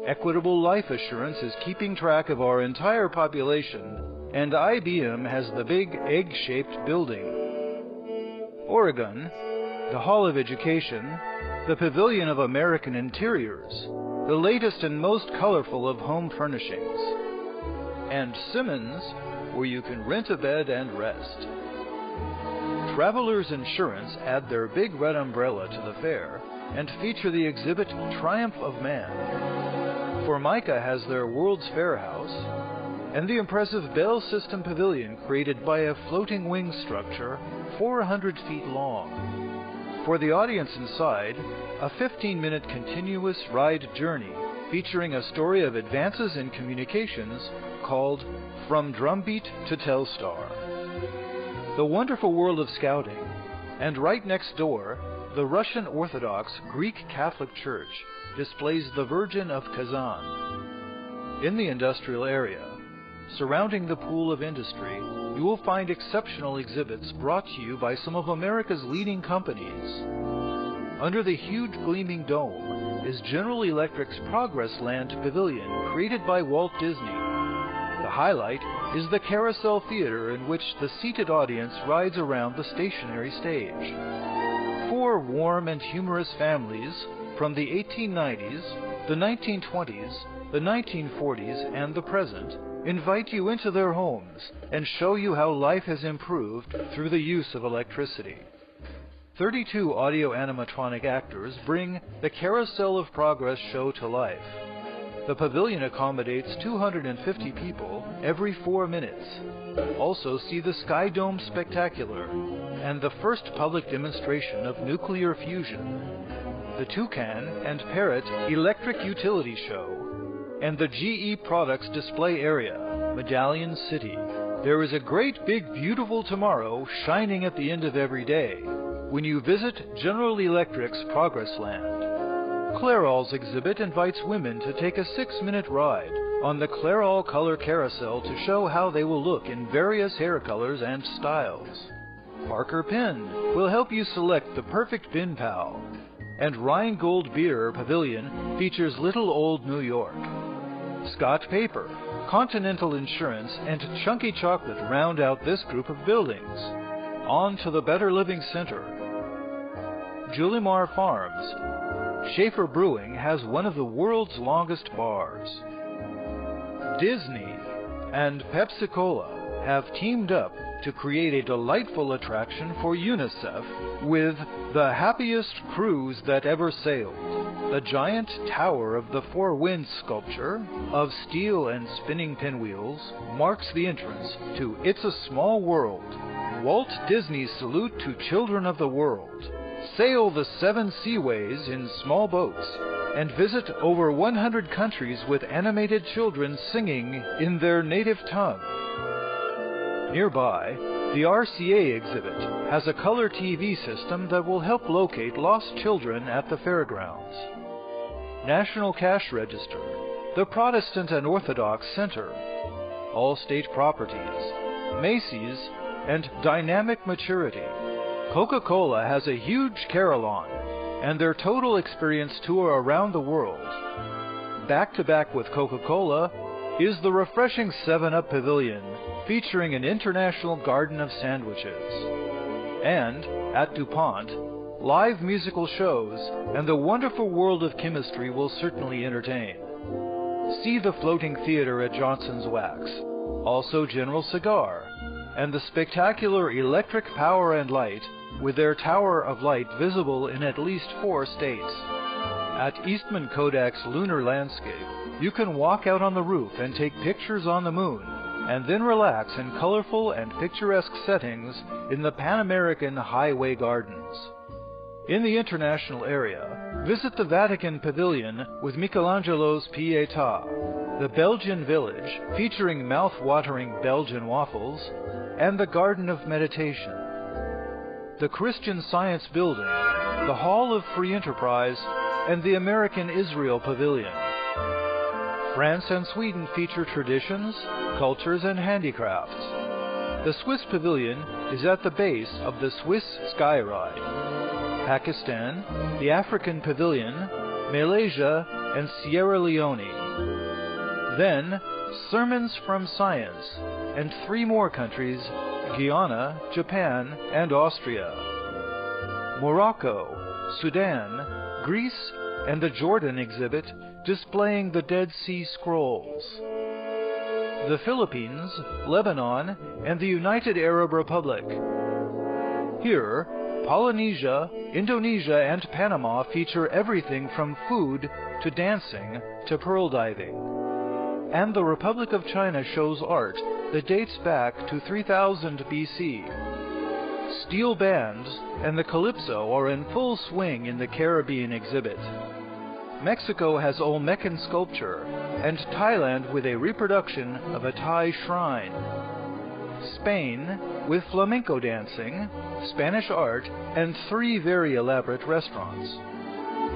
Equitable Life Assurance is keeping track of our entire population, and IBM has the big egg-shaped building. Oregon, the Hall of Education, the Pavilion of American Interiors, the latest and most colorful of home furnishings. And Simmons, where you can rent a bed and rest. Travelers Insurance add their big red umbrella to the fair and feature the exhibit Triumph of Man. Formica has their World's Fair House, and the impressive Bell System Pavilion created by a floating wing structure 400 feet long. For the audience inside, a 15-minute continuous ride journey featuring a story of advances in communications called From Drumbeat to Telstar. The wonderful world of scouting, and right next door, the Russian Orthodox Greek Catholic Church displays the Virgin of Kazan. In the industrial area, surrounding the pool of industry, you will find exceptional exhibits brought to you by some of America's leading companies. Under the huge gleaming dome is General Electric's Progress Land Pavilion, created by Walt Disney. The highlight is the Carousel Theater, in which the seated audience rides around the stationary stage. 4 warm and humorous families from the 1890s, the 1920s, the 1940s, and the present invite you into their homes and show you how life has improved through the use of electricity. 32 audio animatronic actors bring the Carousel of Progress show to life. The pavilion accommodates 250 people every 4 minutes. Also see the Sky Dome Spectacular and the first public demonstration of nuclear fusion, the Toucan and Parrot Electric Utility Show, and the GE Products Display Area, Medallion City. There is a great big beautiful tomorrow shining at the end of every day when you visit General Electric's Progress Land. Clairol's exhibit invites women to take a 6-minute ride on the Clairol Color Carousel to show how they will look in various hair colors and styles. Parker Pen will help you select the perfect pen pal. And Rheingold Beer Pavilion features Little Old New York. Scott Paper, Continental Insurance, and Chunky Chocolate round out this group of buildings. On to the Better Living Center. Julimar Farms. Schaefer Brewing has one of the world's longest bars. Disney and Pepsi-Cola have teamed up to create a delightful attraction for UNICEF with the happiest cruise that ever sailed. The giant Tower of the Four Winds sculpture of steel and spinning pinwheels marks the entrance to It's a Small World. Walt Disney's salute to children of the world. Sail the 7 seaways in small boats and visit over 100 countries with animated children singing in their native tongue. Nearby, the RCA exhibit has a color TV system that will help locate lost children at the fairgrounds. National Cash Register, the Protestant and Orthodox Center, Allstate Properties, Macy's, and Dynamic Maturity. Coca-Cola has a huge carillon and their Total Experience tour around the world. Back to back with Coca-Cola is the refreshing 7-Up Pavilion, featuring an international garden of sandwiches. And, at DuPont, live musical shows and the wonderful world of chemistry will certainly entertain. See the floating theater at Johnson's Wax, also General Cigar, and the spectacular Electric Power and Light with their Tower of Light visible in at least 4 states. At Eastman Kodak's Lunar Landscape, you can walk out on the roof and take pictures on the moon, and then relax in colorful and picturesque settings in the Pan American Highway Gardens. In the international area, visit the Vatican Pavilion with Michelangelo's Pietà, the Belgian Village featuring mouth-watering Belgian waffles, and the Garden of Meditation. The Christian Science Building, the Hall of Free Enterprise, and the American Israel Pavilion. France and Sweden feature traditions, cultures, and handicrafts. The Swiss Pavilion is at the base of the Swiss Sky Ride. Pakistan, the African Pavilion, Malaysia, and Sierra Leone. Then, Sermons from Science, and 3 more countries, Guyana, Japan, and Austria. Morocco, Sudan, Greece, and the Jordan exhibit displaying the Dead Sea Scrolls. The Philippines, Lebanon, and the United Arab Republic. Here, Polynesia, Indonesia and Panama feature everything from food to dancing to pearl diving. And the Republic of China shows art that dates back to 3000 BC. Steel bands and the calypso are in full swing in the Caribbean exhibit. Mexico has Olmecan sculpture, and Thailand with a reproduction of a Thai shrine. Spain with flamenco dancing, Spanish art, and 3 very elaborate restaurants.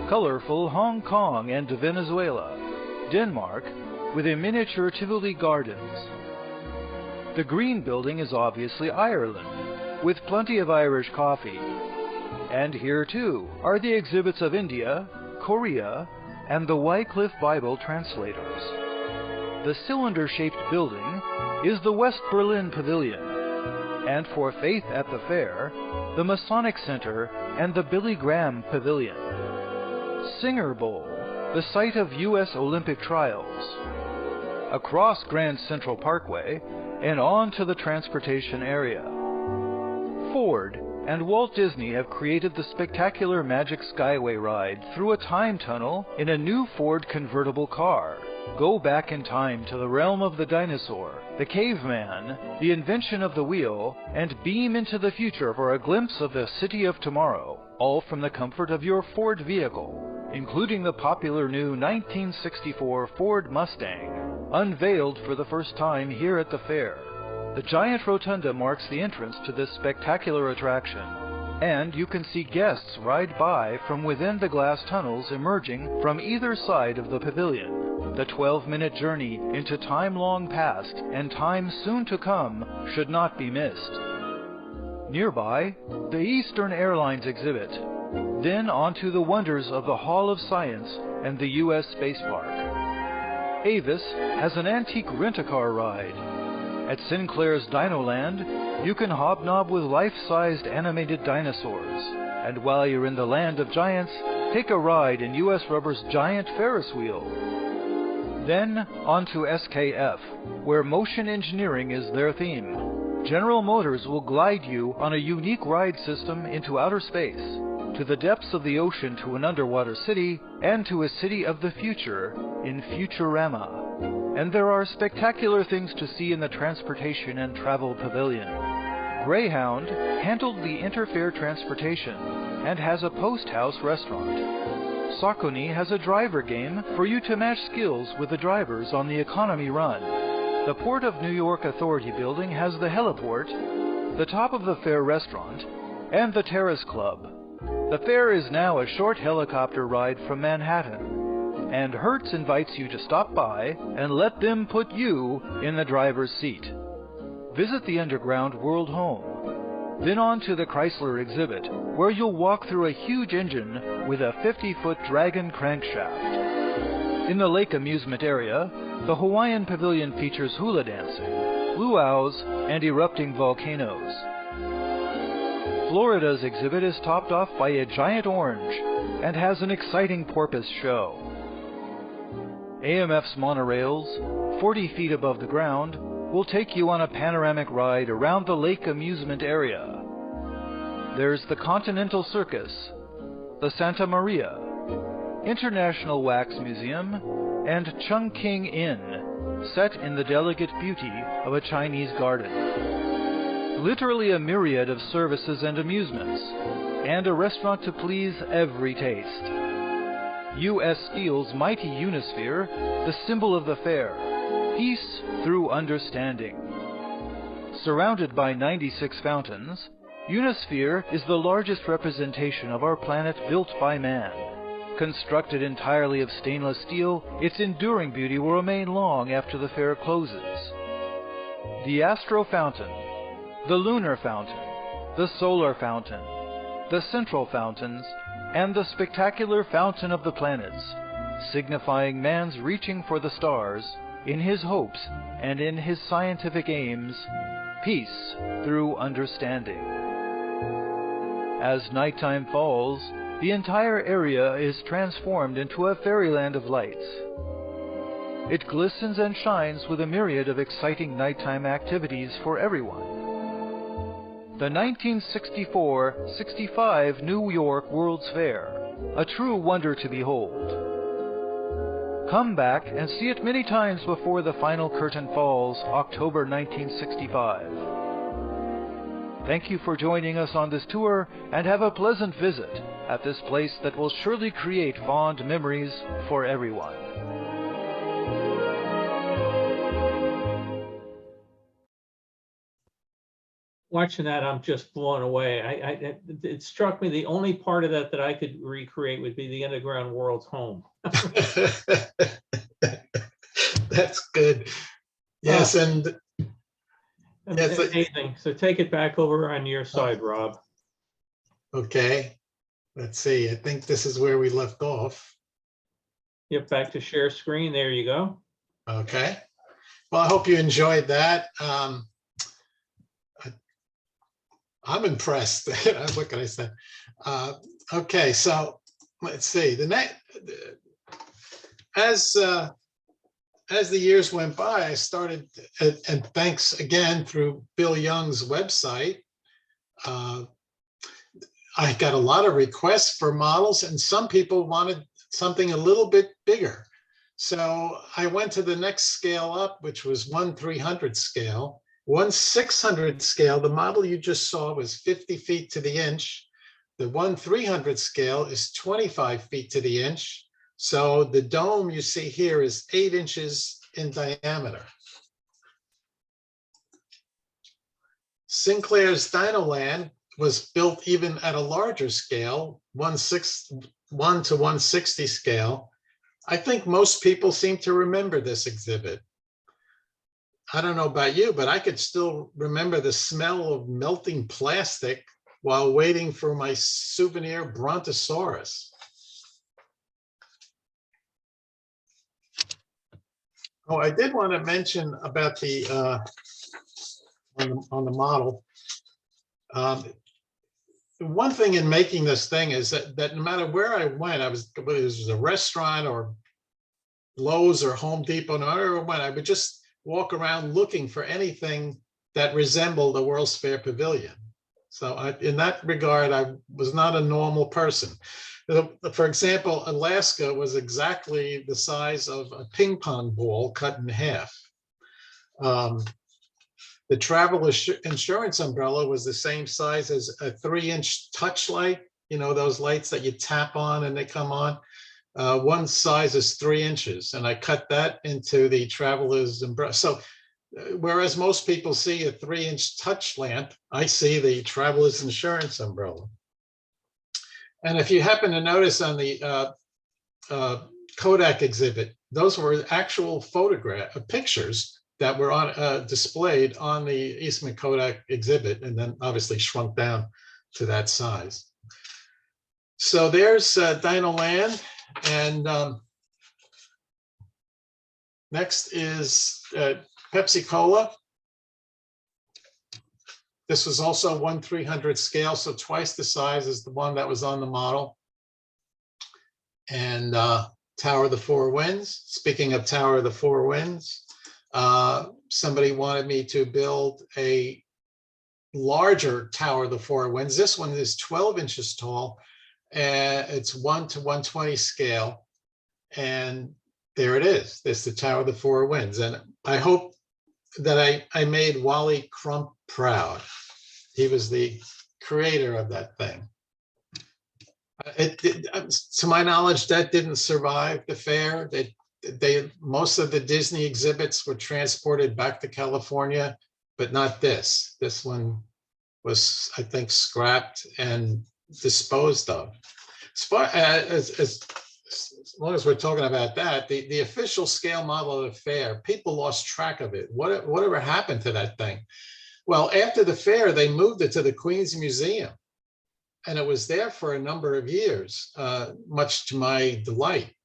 Colorful Hong Kong and Venezuela. Denmark with a miniature Tivoli Gardens. The Green Building is obviously Ireland, with plenty of Irish coffee. And here too are the exhibits of India, Korea, and the Wycliffe Bible translators. The cylinder-shaped building is the West Berlin Pavilion, and for faith at the fair, the Masonic Center and the Billy Graham Pavilion. Singer Bowl, the site of U.S. Olympic trials. Across Grand Central Parkway and on to the transportation area. Ford and Walt Disney have created the spectacular Magic Skyway ride through a time tunnel in a new Ford convertible car. Go back in time to the realm of the dinosaur, the caveman, the invention of the wheel, and beam into the future for a glimpse of the city of tomorrow, all from the comfort of your Ford vehicle, including the popular new 1964 Ford Mustang, unveiled for the first time here at the fair. The giant rotunda marks the entrance to this spectacular attraction, and you can see guests ride by from within the glass tunnels emerging from either side of the pavilion. The 12-minute journey into time long past and time soon to come should not be missed. Nearby, the Eastern Airlines exhibit, then onto the wonders of the Hall of Science and the U.S. Space Park. Avis has an antique rent-a-car ride. At Sinclair's Dinoland, you can hobnob with life-sized animated dinosaurs. And while you're in the land of giants, take a ride in U.S. Rubber's giant Ferris wheel. Then on to SKF, where motion engineering is their theme. General Motors will glide you on a unique ride system into outer space, to the depths of the ocean, to an underwater city, and to a city of the future in Futurama. And there are spectacular things to see in the Transportation and Travel Pavilion. Greyhound handled the interfare transportation and has a post house restaurant. Saucony has a driver game for you to match skills with the drivers on the economy run. The Port of New York Authority building has the heliport, the top of the fair restaurant, and the Terrace Club. The fair is now a short helicopter ride from Manhattan, and Hertz invites you to stop by and let them put you in the driver's seat. Visit the Underground World Home, then on to the Chrysler exhibit, where you'll walk through a huge engine with a 50-foot Dragon crankshaft. In the lake amusement area, the Hawaiian Pavilion features hula dancing, luau's, and erupting volcanoes. Florida's exhibit is topped off by a giant orange and has an exciting porpoise show. AMF's monorails, 40 feet above the ground, will take you on a panoramic ride around the lake amusement area. There's the Continental Circus, the Santa Maria, International Wax Museum, and Chungking Inn, set in the delicate beauty of a Chinese garden. Literally a myriad of services and amusements, and a restaurant to please every taste. U.S. Steel's mighty Unisphere, the symbol of the fair, peace through understanding. Surrounded by 96 fountains, Unisphere is the largest representation of our planet built by man. Constructed entirely of stainless steel, its enduring beauty will remain long after the fair closes. The Astro Fountain, the Lunar Fountain, the Solar Fountain, the Central Fountains, and the spectacular Fountain of the Planets, signifying man's reaching for the stars in his hopes and in his scientific aims, peace through understanding. As nighttime falls, the entire area is transformed into a fairyland of lights. It glistens and shines with a myriad of exciting nighttime activities for everyone. the 1964-65 New York World's Fair, a true wonder to behold. Come back and see it many times before the final curtain falls, October 1965. Thank you for joining us on this tour, and have a pleasant visit at this place that will surely create fond memories for everyone. Watching that, I'm just blown away. It struck me the only part of that that I could recreate would be the Underground World's Home. That's good. Yes, and That's amazing. So take it back over on your side, Rob. okay. Let's see. I think this is where we left off. Get back to share screen. There you go. Okay. Well, I hope you enjoyed that. I'm impressed. What can I say? Okay, so let's see. The next, as the years went by, I started, and thanks again through Bill Young's website, I got a lot of requests for models, and some people wanted something a little bit bigger. So I went to the next scale up, which was 1/300 scale. 1/600 scale, the model you just saw was 50 feet to the inch. The 1/300 scale is 25 feet to the inch. So the dome you see here is 8 inches in diameter. Sinclair's Dinoland was built even at a larger scale, 1 to 160 scale. I think most people seem to remember this exhibit. I don't know about you, but I could still remember the smell of melting plastic while waiting for my souvenir Brontosaurus. Oh, I did want to mention about the on the model. One thing in making this thing is that no matter where I went, whether it was a restaurant or Lowe's or Home Depot, no matter where I went, I would just walk around looking for anything that resembled the World's Fair Pavilion. So in that regard, I was not a normal person. For example, Alaska was exactly the size of a ping pong ball cut in half. The travel insurance umbrella was the same size as a 3-inch touch light, you know, those lights that you tap on and they come on. One size is 3 inches, and I cut that into the traveler's umbrella. So whereas most people see a 3-inch touch lamp, I see the traveler's insurance umbrella. And if you happen to notice on the Kodak exhibit, those were actual pictures that were on displayed on the Eastman Kodak exhibit, and then obviously shrunk down to that size. So there's Dinoland. And next is Pepsi Cola. This was also 1/300 scale, so twice the size as the one that was on the model. And Tower of the Four Winds. Speaking of Tower of the Four Winds, somebody wanted me to build a larger Tower of the Four Winds. This one is 12 inches tall. It's 1 to 120 scale, and there it is. There's the Tower of the Four Winds, and I hope that I made Wally Crump proud. He was the creator of that thing. To my knowledge, that didn't survive the fair. Most of the Disney exhibits were transported back to California, but not this. This one was, I think, scrapped and disposed of. As long as we're talking about that, the official scale model of the fair, people lost track of it. Whatever happened to that thing? Well, after the fair, they moved it to the Queen's Museum, and it was there for a number of years, much to my delight.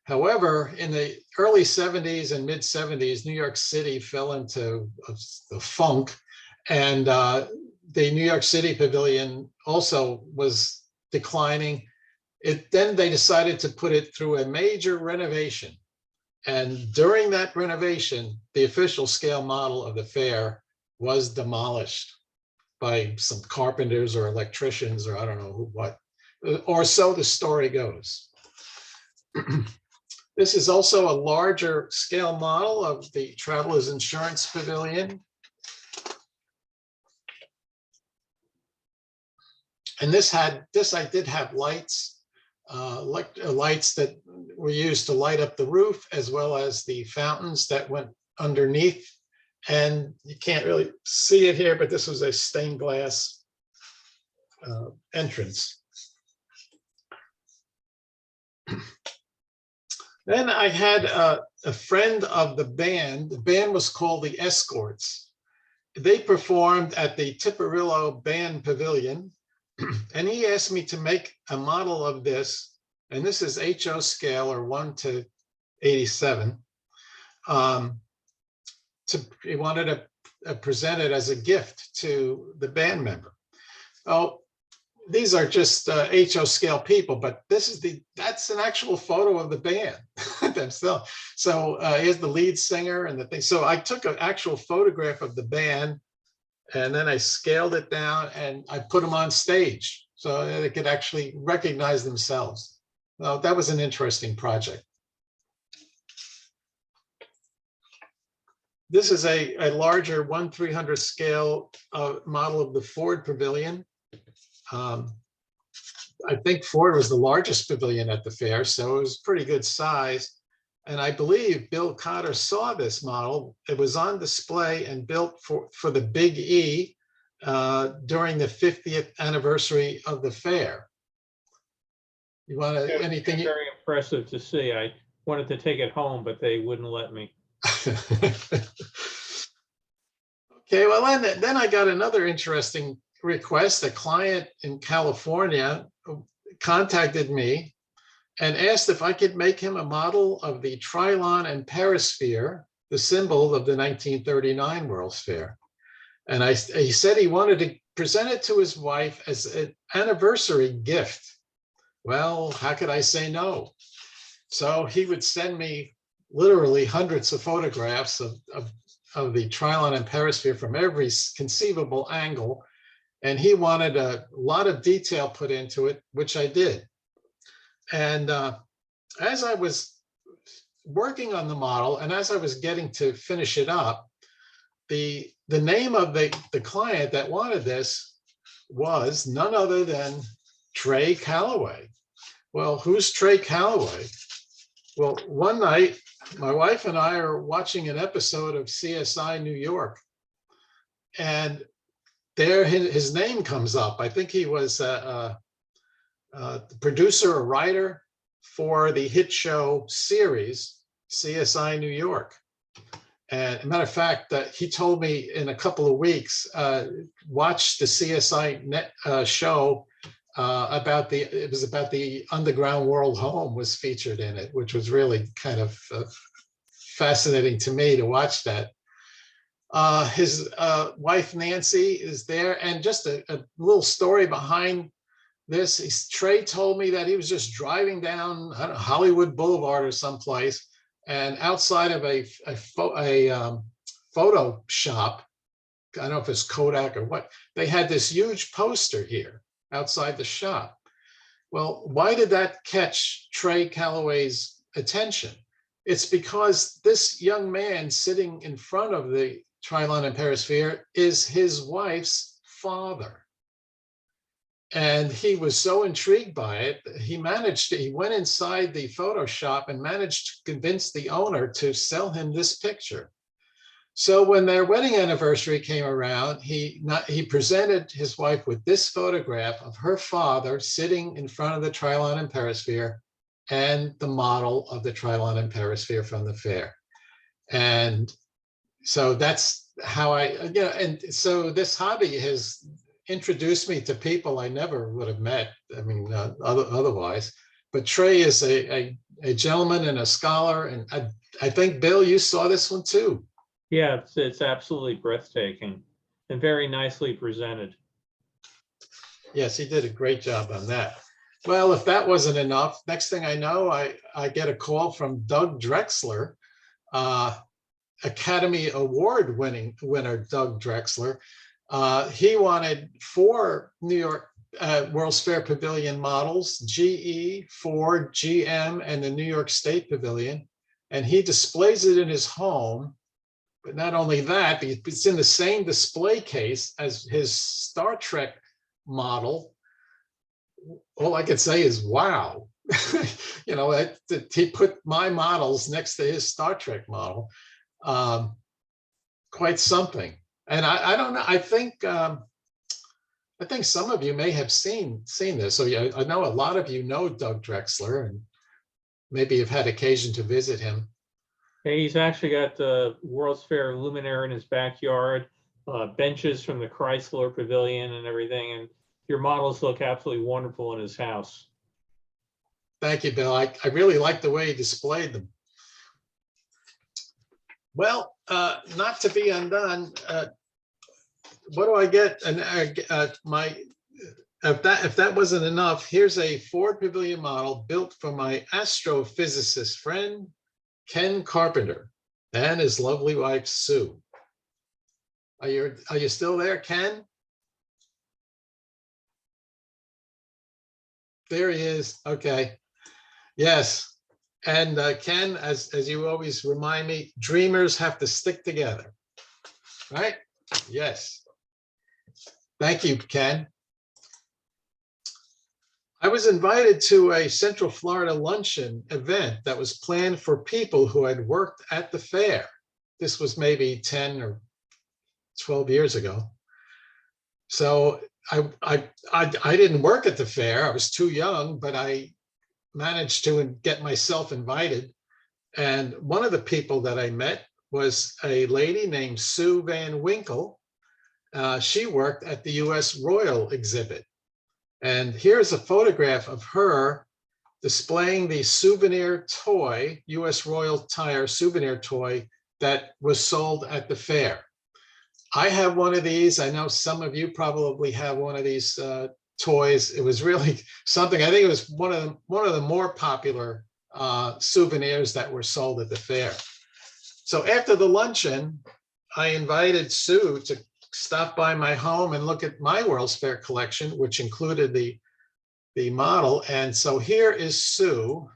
However, in the early 70s and mid 70s, New York City fell into the funk, and the New York City Pavilion also was declining. Then they decided to put it through a major renovation. And during that renovation, the official scale model of the fair was demolished. by some carpenters or electricians or I don't know who, what, or so the story goes. This is also a larger scale model of the Travelers Insurance Pavilion. And I did have lights, lights that were used to light up the roof, as well as the fountains that went underneath. And you can't really see it here, but this was a stained glass entrance. Then I had a friend of the band. The band was called the Escorts. They performed at the Tipperillo Band Pavilion. And he asked me to make a model of this, and this is HO scale, or 1:87. He wanted to present it as a gift to the band member. Oh, these are just HO scale people, but that's an actual photo of the band themselves. So here's the lead singer and the thing. So I took an actual photograph of the band, and then I scaled it down and I put them on stage so they could actually recognize themselves. Well, that was an interesting project. This is a larger 1/300 scale model of the Ford Pavilion. I think Ford was the largest pavilion at the fair, so it was pretty good size. And I believe Bill Cotter saw this model. It was on display and built for the Big E during the 50th anniversary of the fair. You want to, anything? Very impressive to see. I wanted to take it home, but they wouldn't let me. Okay, well, then I got another interesting request. A client in California contacted me and asked if I could make him a model of the Trilon and Perisphere, the symbol of the 1939 World's Fair. And he said he wanted to present it to his wife as an anniversary gift. Well, how could I say no? So he would send me literally hundreds of photographs of the Trilon and Perisphere from every conceivable angle. And he wanted a lot of detail put into it, which I did. And as I was working on the model and as I was getting to finish it up, the name of the client that wanted this was none other than Trey Calloway. Well, who's Trey Calloway? Well, one night, my wife and I are watching an episode of CSI New York, and there his name comes up. I think he was the producer or writer for the hit show series CSI New York. And as a matter of fact, he told me in a couple of weeks, watch the CSI show about the underground world home was featured in it, which was really kind of fascinating to me to watch that. His wife Nancy is there, and just a little story behind this. Trey told me that he was just driving down Hollywood Boulevard or someplace, and outside of a photo shop, I don't know if it's Kodak or what, they had this huge poster here outside the shop. Well, why did that catch Trey Calloway's attention? It's because this young man sitting in front of the Trilon and Perisphere is his wife's father. And he was so intrigued by it, he went inside the photo shop and managed to convince the owner to sell him this picture. So when their wedding anniversary came around, he presented his wife with this photograph of her father sitting in front of the Trilon and Perisphere and the model of the Trilon and Perisphere from the fair. And so that's how and so this hobby has introduced me to people I never would have met, I mean, otherwise. But Trey is a gentleman and a scholar. And I think, Bill, you saw this one too. Yeah, it's absolutely breathtaking and very nicely presented. Yes, he did a great job on that. Well, if that wasn't enough, next thing I know, I get a call from Doug Drexler, Academy Award winner Doug Drexler, He wanted 4 New York World's Fair Pavilion models, GE, Ford, GM, and the New York State Pavilion. And he displays it in his home. But not only that, it's in the same display case as his Star Trek model. All I could say is, wow. You know, he put my models next to his Star Trek model. Quite something. And I don't know, I think some of you may have seen this. So yeah, I know a lot of you know Doug Drexler, and maybe you've had occasion to visit him. Hey, he's actually got the World's Fair luminaire in his backyard, benches from the Chrysler Pavilion and everything. And your models look absolutely wonderful in his house. Thank you, Bill. I really like the way he displayed them. Well, not to be undone, what do I get? And if that wasn't enough, here's a Ford Pavilion model built for my astrophysicist friend, Ken Carpenter, and his lovely wife, Sue. Are you still there, Ken? There he is. Okay. Yes. And Ken, as you always remind me, dreamers have to stick together, right? Yes. Thank you, Ken. I was invited to a Central Florida luncheon event that was planned for people who had worked at the fair. This was maybe 10 or 12 years ago. So I didn't work at the fair. I was too young, but I managed to get myself invited. And one of the people that I met was a lady named Sue Van Winkle. She worked at the US Royal exhibit. And here's a photograph of her displaying the souvenir toy, US Royal Tire souvenir toy that was sold at the fair. I have one of these. I know some of you probably have one of these toys. It was really something. I think it was one of the more popular souvenirs that were sold at the fair. So after the luncheon, I invited Sue to stop by my home and look at my World's Fair collection, which included the model. And so here is Sue,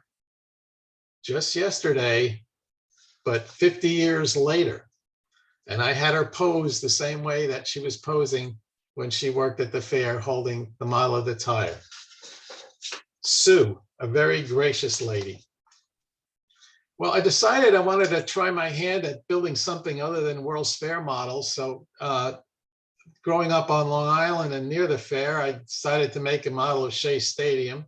just yesterday, but 50 years later. And I had her pose the same way that she was posing when she worked at the fair, holding the model of the tire. Sue, a very gracious lady. Well, I decided I wanted to try my hand at building something other than World's Fair models. So growing up on Long Island and near the fair, I decided to make a model of Shea Stadium.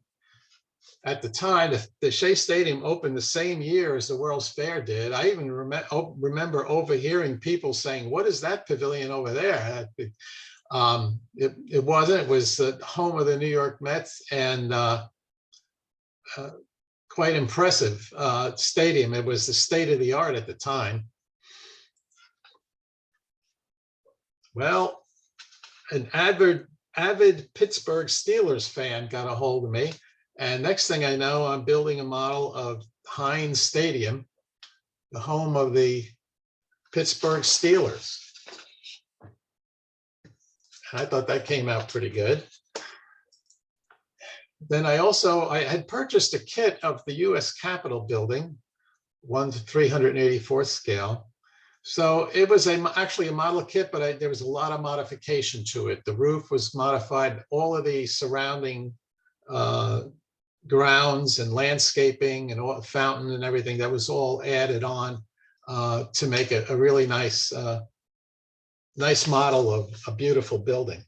At the time, the Shea Stadium opened the same year as the World's Fair did. I even remember overhearing people saying, "What is that pavilion over there?" It wasn't. It was the home of the New York Mets, and quite impressive stadium. It was the state of the art at the time. Well, an avid Pittsburgh Steelers fan got a hold of me. And next thing I know, I'm building a model of Heinz Stadium, the home of the Pittsburgh Steelers. And I thought that came out pretty good. Then I had purchased a kit of the US Capitol building, 1/384 scale. So it was actually a model kit, but there was a lot of modification to it. The roof was modified, all of the surrounding grounds and landscaping and all, fountain and everything, that was all added on to make a really nice model of a beautiful building.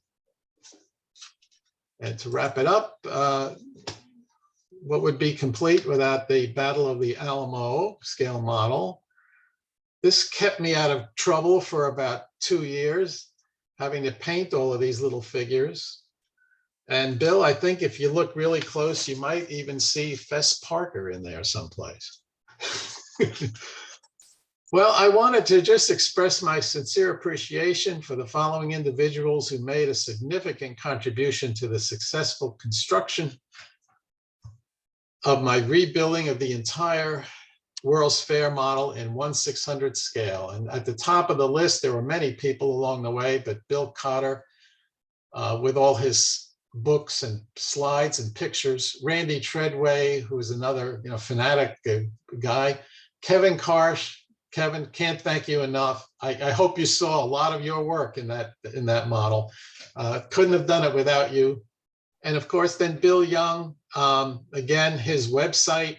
And to wrap it up, what would be complete without the Battle of the Alamo scale model? This kept me out of trouble for about 2 years, having to paint all of these little figures. And Bill, I think if you look really close, you might even see Fess Parker in there someplace. Well, I wanted to just express my sincere appreciation for the following individuals who made a significant contribution to the successful construction of my rebuilding of the entire World's Fair model in 1/600 scale. And at the top of the list, there were many people along the way, but Bill Cotter, with all his books and slides and pictures, Randy Treadway, who is another fanatic guy, Kevin Karsh. Kevin, can't thank you enough. I hope you saw a lot of your work in that model. Couldn't have done it without you. And of course, then Bill Young, again, his website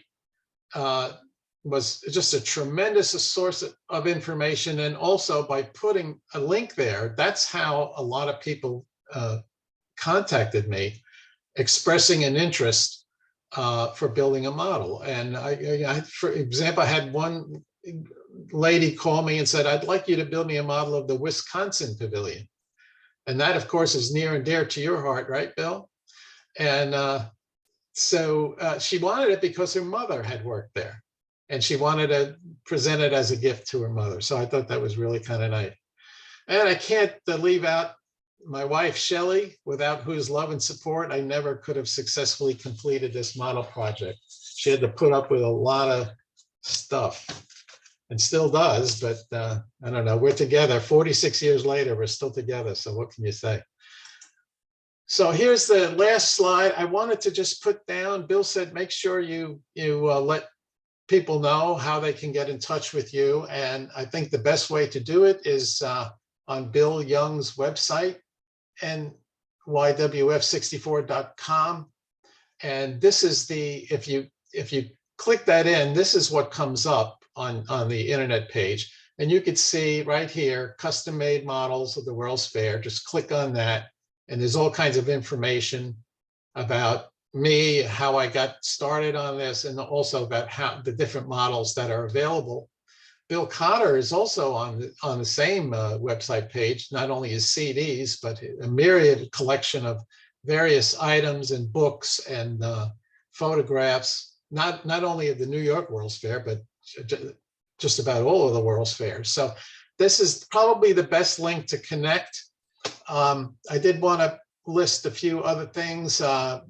was just a tremendous source of information. And also by putting a link there, that's how a lot of people contacted me, expressing an interest for building a model. And I, for example, I had one lady call me and said, I'd like you to build me a model of the Wisconsin Pavilion. And that, of course, is near and dear to your heart, right, Bill? And so she wanted it because her mother had worked there. And she wanted to present it as a gift to her mother. So I thought that was really kind of nice. And I can't leave out my wife, Shelley, without whose love and support, I never could have successfully completed this model project. She had to put up with a lot of stuff and still does, but I don't know, we're together 46 years later, we're still together. So what can you say? So here's the last slide. I wanted to just put down, Bill said, make sure you let people know how they can get in touch with you. And I think the best way to do it is on Bill Young's website, nywf64.com. And this is if you click that in, this is what comes up on the internet page. And you could see right here, custom made models of the World's Fair. Just click on that. And there's all kinds of information about me, how I got started on this, and also about how the different models that are available. Bill Cotter is also on the same website page, not only his CDs, but a myriad collection of various items and books and photographs, not only of the New York World's Fair, but just about all of the World's Fairs. So this is probably the best link to connect. I did want to list a few other things. How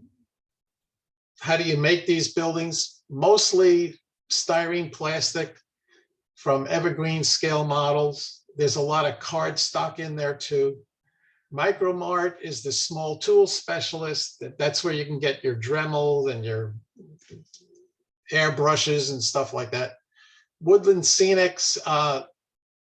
do you make these buildings? Mostly styrene plastic from evergreen scale models. There's a lot of card stock in there too. Micromart is the small tool specialist. That's where you can get your Dremel and your airbrushes and stuff like that. Woodland Scenics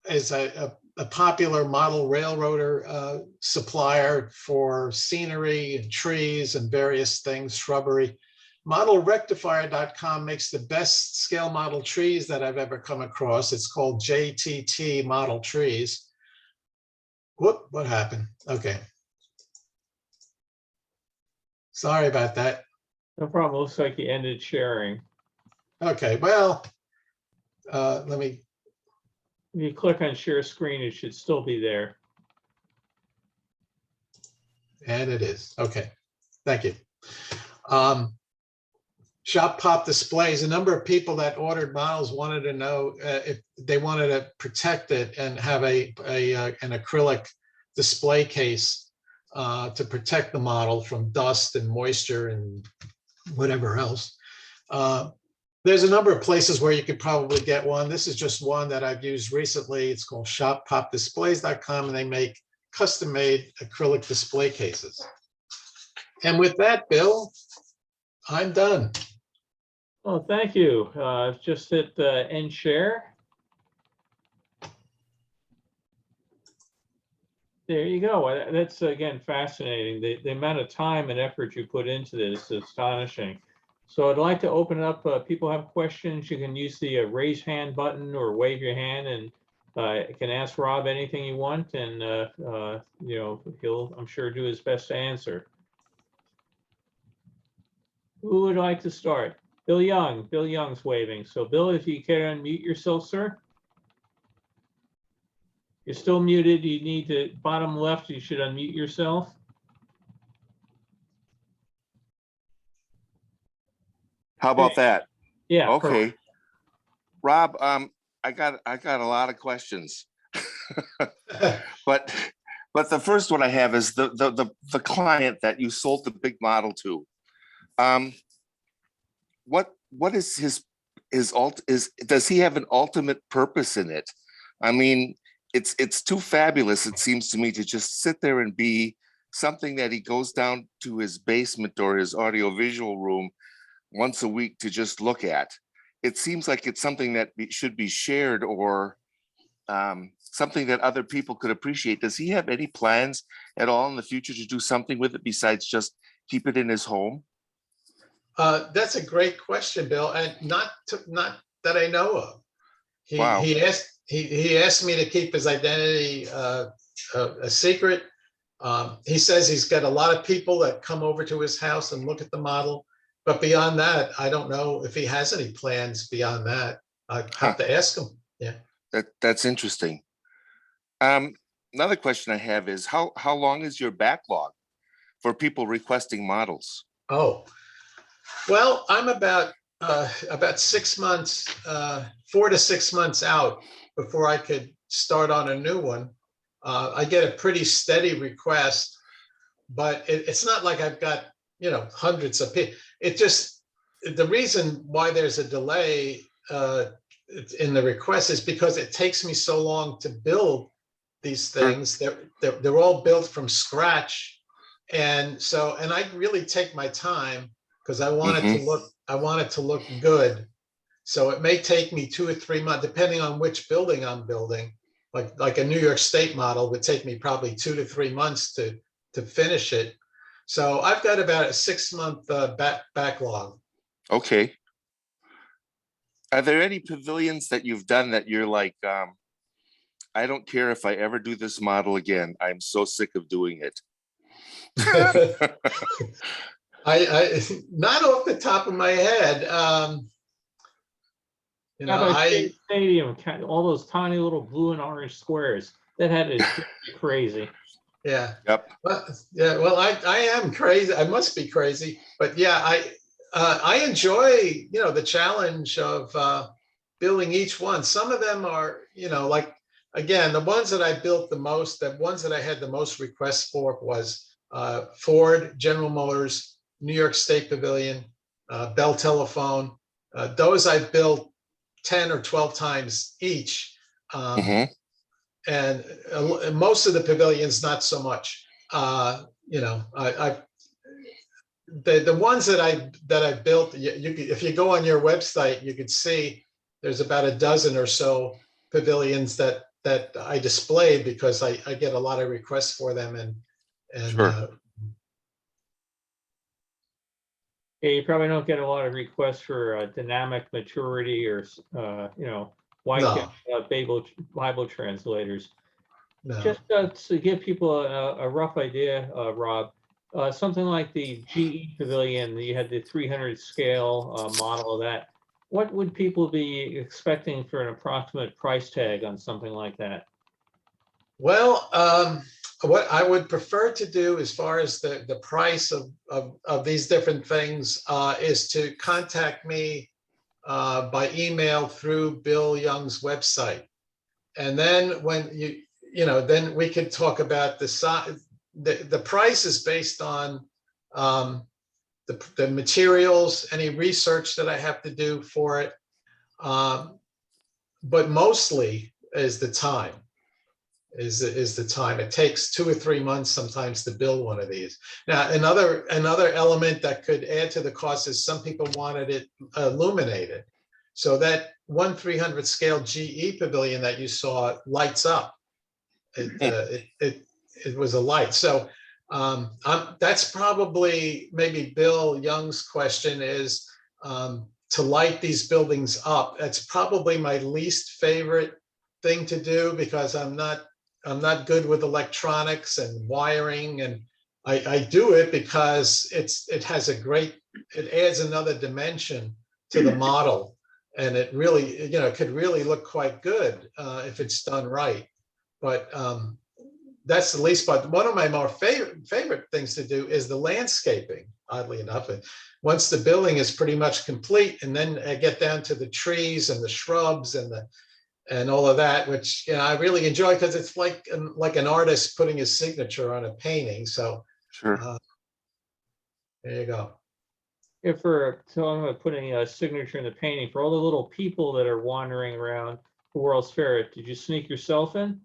is a popular model railroader supplier for scenery and trees and various things, shrubbery. ModelRectifier.com makes the best scale model trees that I've ever come across. It's called JTT Model Trees. Whoop, what happened? Okay. Sorry about that. No problem. Looks like you ended sharing. Okay, well, let me. If you click on share screen, it should still be there. And it is. Okay, thank you. Shop Pop Displays, a number of people that ordered models wanted to know if they wanted to protect it and have an acrylic display case to protect the model from dust and moisture and whatever else. There's a number of places where you could probably get one. This is just one that I've used recently. It's called shoppopdisplays.com, and they make custom-made acrylic display cases. And with that, Bill, I'm done. Well, thank you. Just hit end share. There you go. That's, again, fascinating. The amount of time and effort you put into this is astonishing. So I'd like to open it up. People have questions. You can use the raise hand button or wave your hand, and you can ask Rob anything you want, and he'll, I'm sure, do his best to answer. Who would like to start? Bill Young. Bill Young's waving. So Bill, if you care to unmute yourself, sir. You're still muted. You need to, bottom left, you should unmute yourself. How about that? Yeah. Okay. Perfect. Rob, I got a lot of questions. but the first one I have is the client that you sold the big model to. What is his does he have an ultimate purpose in it? I mean, it's too fabulous, it seems to me, to just sit there and be something that he goes down to his basement or his audiovisual room once a week to just look at. It seems like it's something that should be shared, or something that other people could appreciate. Does he have any plans at all in the future to do something with it besides just keep it in his home? That's a great question, Bill, and not that I know of. Wow. He asked me to keep his identity a secret. He says he's got a lot of people that come over to his house and look at the model, but beyond that, I don't know if he has any plans beyond that. I have to ask him. Yeah, that's interesting. Another question I have is how long is your backlog for people requesting models? Oh, well, I'm about 6 months, 4 to 6 months out before I could start on a new one. I get a pretty steady request, but it's not like I've got, hundreds of people. It just, the reason why there's a delay in the request is because it takes me so long to build these things. They're all built from scratch. And I really take my time because I want it to look good. So it may take me 2 or 3 months, depending on which building I'm building. Like a New York State model would take me probably 2 to 3 months to finish it. So I've got about a 6-month backlog. Okay. Are there any pavilions that you've done that you're like, I don't care if I ever do this model again, I'm so sick of doing it? I not off the top of my head. How about Shea Stadium, all those tiny little blue and orange squares? That had is crazy. Yeah. Yep. Well, I am crazy. I must be crazy, but yeah, I enjoy, the challenge of building each one. Some of them are, like, again, the ones that I built the most, the ones that I had the most requests for was Ford, General Motors, New York State Pavilion, Bell Telephone. Those I built 10 or 12 times each. And most of the pavilions, not so much. The ones that I built, if you go on your website, you could see there's about a dozen or so pavilions that I displayed because I get a lot of requests for them, and Sure. Yeah, you probably don't get a lot of requests for dynamic maturity or white Bible translators. no. Just to give people a rough idea, Rob, something like the GE Pavilion, you had the 300 scale model of that. What would people be expecting for an approximate price tag on something like that? Well, what I would prefer to do as far as the price of these different things is to contact me by email through Bill Young's website. And then when then we could talk about the size. The price is based on the materials, any research that I have to do for it. But mostly is the time. Is the time. It takes 2 or 3 months sometimes to build one of these. Now, another element that could add to the cost is some people wanted it illuminated. So that 1/300 scale GE Pavilion that you saw lights up. It was a light. So that's probably maybe Bill Young's question is to light these buildings up. That's probably my least favorite thing to do because I'm not good with electronics and wiring, and I do it because it adds another dimension to the model, and it really, it could really look quite good if it's done right. But that's the least part. One of my more favorite things to do is the landscaping, oddly enough. And once the building is pretty much complete, and then I get down to the trees and the shrubs and all of that, which I really enjoy because it's like an artist putting his signature on a painting. So Sure. There you go. If so I'm going to put a signature in the painting for all the little people that are wandering around the World's Fair. Did you sneak yourself in?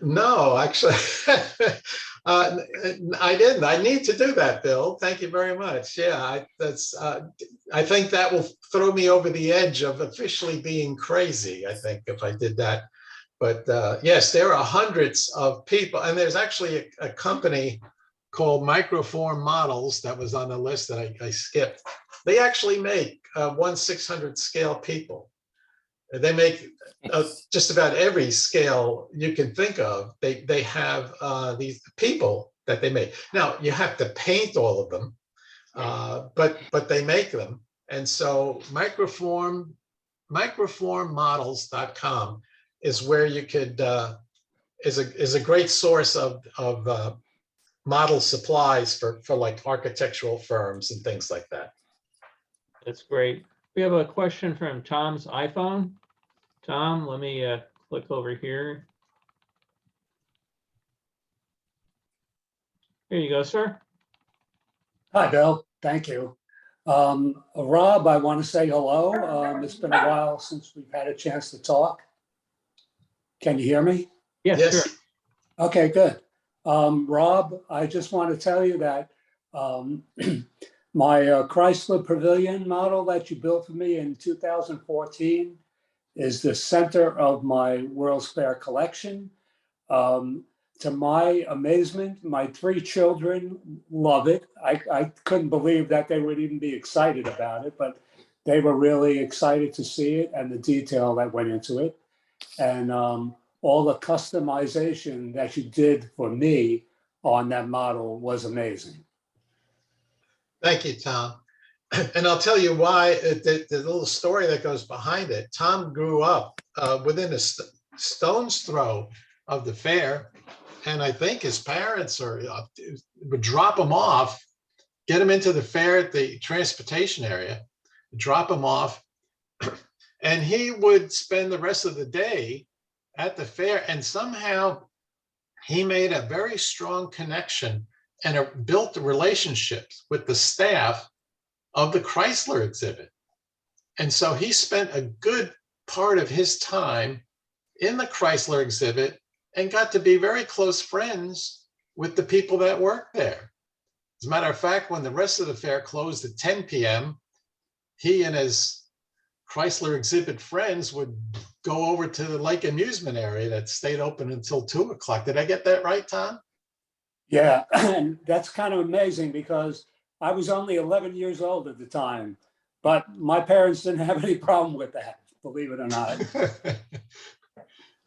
No, actually, I didn't. I need to do that, Bill. Thank you very much. Yeah, I think that will throw me over the edge of officially being crazy, I think, if I did that. But yes, there are hundreds of people, and there's actually a company called Microform Models that was on the list that I skipped. They actually make 1/600 scale people. They make just about every scale you can think of. They have these people that they make. Now you have to paint all of them, but they make them. And so microformmodels.com is where you could is a great source of model supplies for like architectural firms and things like that. That's great. We have a question from Tom's iPhone. Tom, let me click over here. Here you go, sir. Hi, Bill. Thank you. Rob, I want to say hello. It's been a while since we've had a chance to talk. Can you hear me? Yes, Yes. sure. Okay, good. Rob, I just want to tell you that my Chrysler Pavilion model that you built for me in 2014 is the center of my World's Fair collection. To my amazement, my 3 children love it. I couldn't believe that they would even be excited about it, but they were really excited to see it and the detail that went into it. And all the customization that you did for me on that model was amazing. Thank you, Tom. And I'll tell you why, the little story that goes behind it. Tom grew up within a stone's throw of the fair. And I think his parents would drop him off, get him into the fair at the transportation area, drop him off, and he would spend the rest of the day at the fair. And somehow he made a very strong connection and built relationships with the staff of the Chrysler exhibit. And so he spent a good part of his time in the Chrysler exhibit and got to be very close friends with the people that worked there. As a matter of fact, when the rest of the fair closed at 10 p.m., he and his Chrysler exhibit friends would go over to the lake amusement area that stayed open until 2 o'clock. Did I get that right, Tom? Yeah, and that's kind of amazing because I was only 11 years old at the time, but my parents didn't have any problem with that, believe it or not.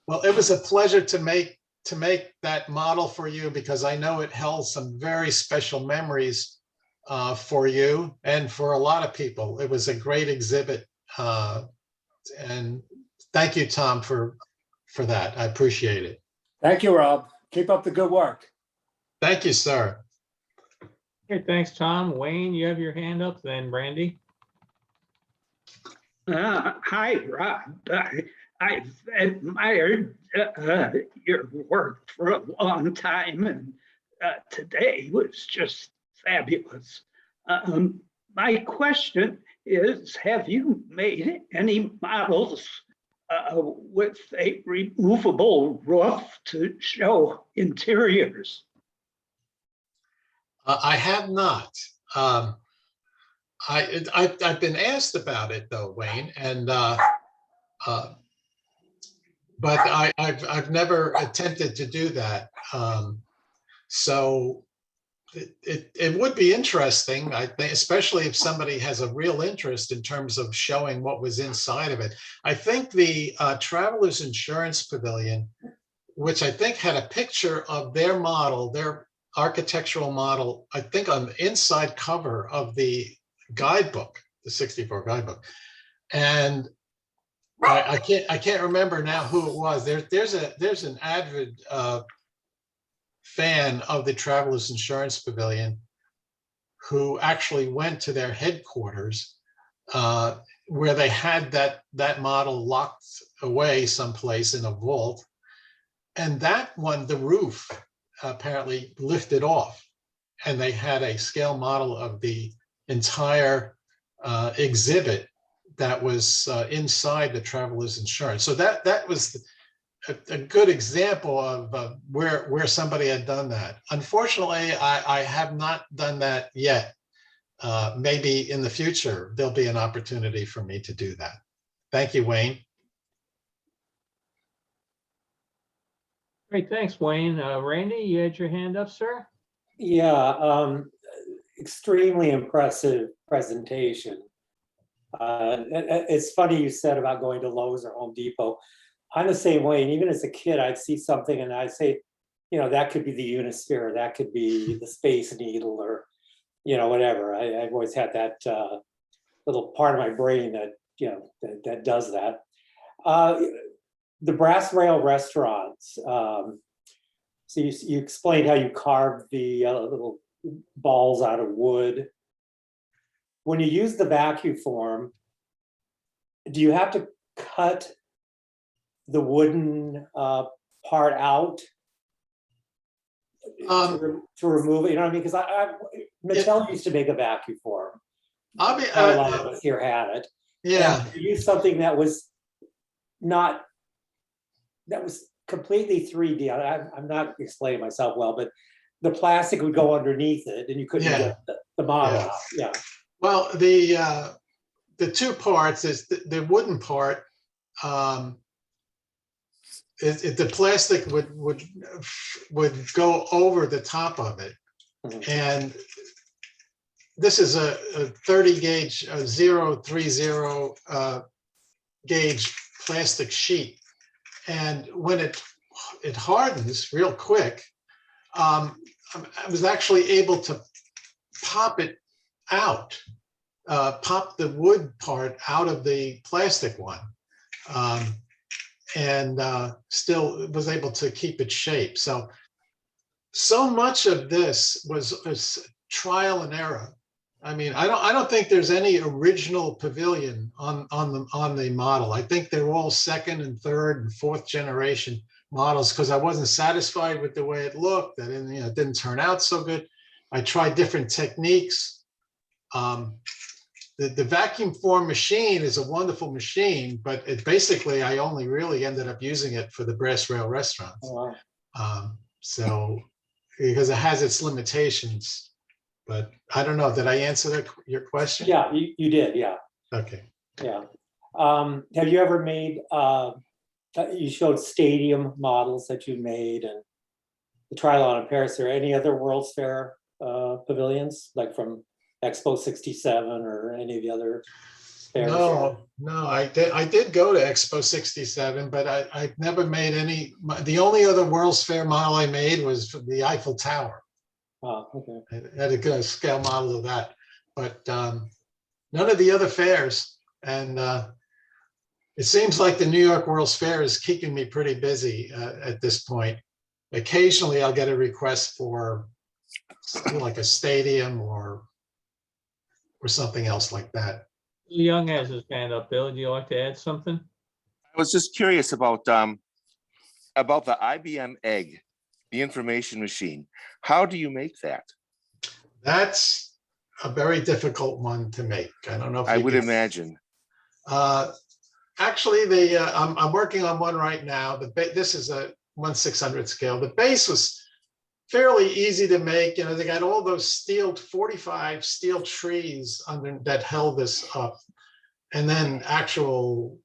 Well, it was a pleasure to make that model for you because I know it held some very special memories for you and for a lot of people. It was a great exhibit, and thank you, Tom, for that. I appreciate it. Thank you, Rob. Keep up the good work. Thank you, sir. Okay, thanks, Tom. Wayne, you have your hand up, then Brandy. Hi, Rob. I've admired your work for a long time, and today was just fabulous. My question is, have you made any models with a removable roof to show interiors? I have not. I've been asked about it though, Wayne, and but I've never attempted to do that. So it would be interesting, I think, especially if somebody has a real interest in terms of showing what was inside of it. I think the Travelers Insurance Pavilion, which I think had a picture of their model, their architectural model, I think on the inside cover of the guidebook, the 64 guidebook. And I can't remember now who it was. There's an avid fan of the Travelers Insurance Pavilion who actually went to their headquarters where they had that model locked away someplace in a vault. And that one, the roof apparently lifted off, and they had a scale model of the entire exhibit that was inside the traveler's insurance. So that was a good example of where somebody had done that. Unfortunately, I have not done that yet. Maybe in the future, there'll be an opportunity for me to do that. Thank you, Wayne. Great, thanks, Wayne. Randy, you had your hand up, sir? Yeah, extremely impressive presentation. It's funny you said about going to Lowe's or Home Depot. I'm the same way, and even as a kid, I'd see something and I'd say, you know, that could be the Unisphere, that could be the Space Needle, or, you know, whatever. I've always had that little part of my brain that, you know, that does that. The brass rail restaurants. So you explained how you carved the little balls out of wood. When you use the vacuum form, do you have to cut the wooden part out to remove it? You know what I mean? Because Mattel used to make a vacuum form. I'll be, A lot of us here had it. yeah. And you used something that was not, that was completely 3D. I'm not explaining myself well, but the plastic would go underneath it and you couldn't get the model out. Yeah. Well, the two parts is the wooden part. The plastic would go over the top of it, and this is a 30 gauge 030 gauge plastic sheet, and when it hardens real quick, I was actually able to pop it out, pop the wood part out of the plastic one, and still was able to keep its shape. So much of this was trial and error. I mean, I don't think there's any original pavilion on the model. I think they're all second and third and fourth generation models, because I wasn't satisfied with the way it looked. That it didn't turn out so good. I tried different techniques. The vacuum form machine is a wonderful machine, but it basically, I only really ended up using it for the brass rail restaurants. Oh, wow. So, because it has its limitations, but I don't know, did I answer your question? Yeah, you did, yeah. Okay. Yeah. Have you ever made, you showed stadium models that you made and the Trilon in Paris, or any other World's Fair pavilions, like from Expo 67 or any of the other fairs? No, I did go to Expo 67, but I've never made any. The only other World's Fair model I made was for the Eiffel Tower. Oh, okay. I had a scale model of that, but none of the other fairs. And it seems like the New York World's Fair is keeping me pretty busy at this point. Occasionally I'll get a request for like a stadium or something else like that. Young has his hand up. Bill, do you like to add something? I was just curious about the IBM egg, the information machine. How do you make that? That's a very difficult one to make. I don't know if I you would can- imagine. Actually, I'm working on one right now. This is a 1/600 scale. The base was fairly easy to make. They got all those 45 steel trees that held this up, and then actual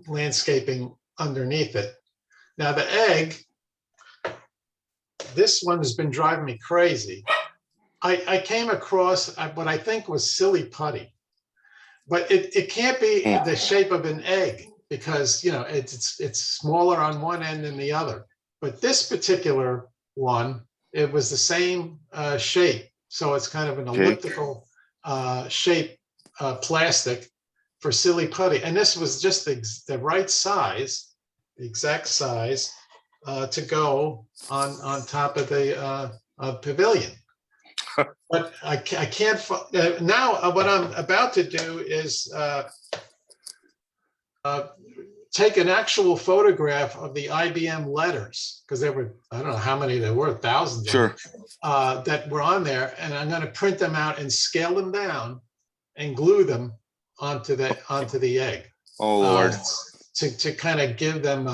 landscaping underneath it. Now the egg, this one has been driving me crazy. I came across what I think was silly putty, but it can't be the shape of an egg, because it's smaller on one end than the other. But this particular one, it was the same shape, so it's kind of an elliptical shape plastic for silly putty, and this was just the right size, the exact size to go on top of the pavilion. But I can't now. What I'm about to do is take an actual photograph of the IBM letters, because there were, I don't know how many there were, thousands of them, that were on there, and I'm going to print them out and scale them down and glue them onto the egg. Oh, Lord. To kind of give them,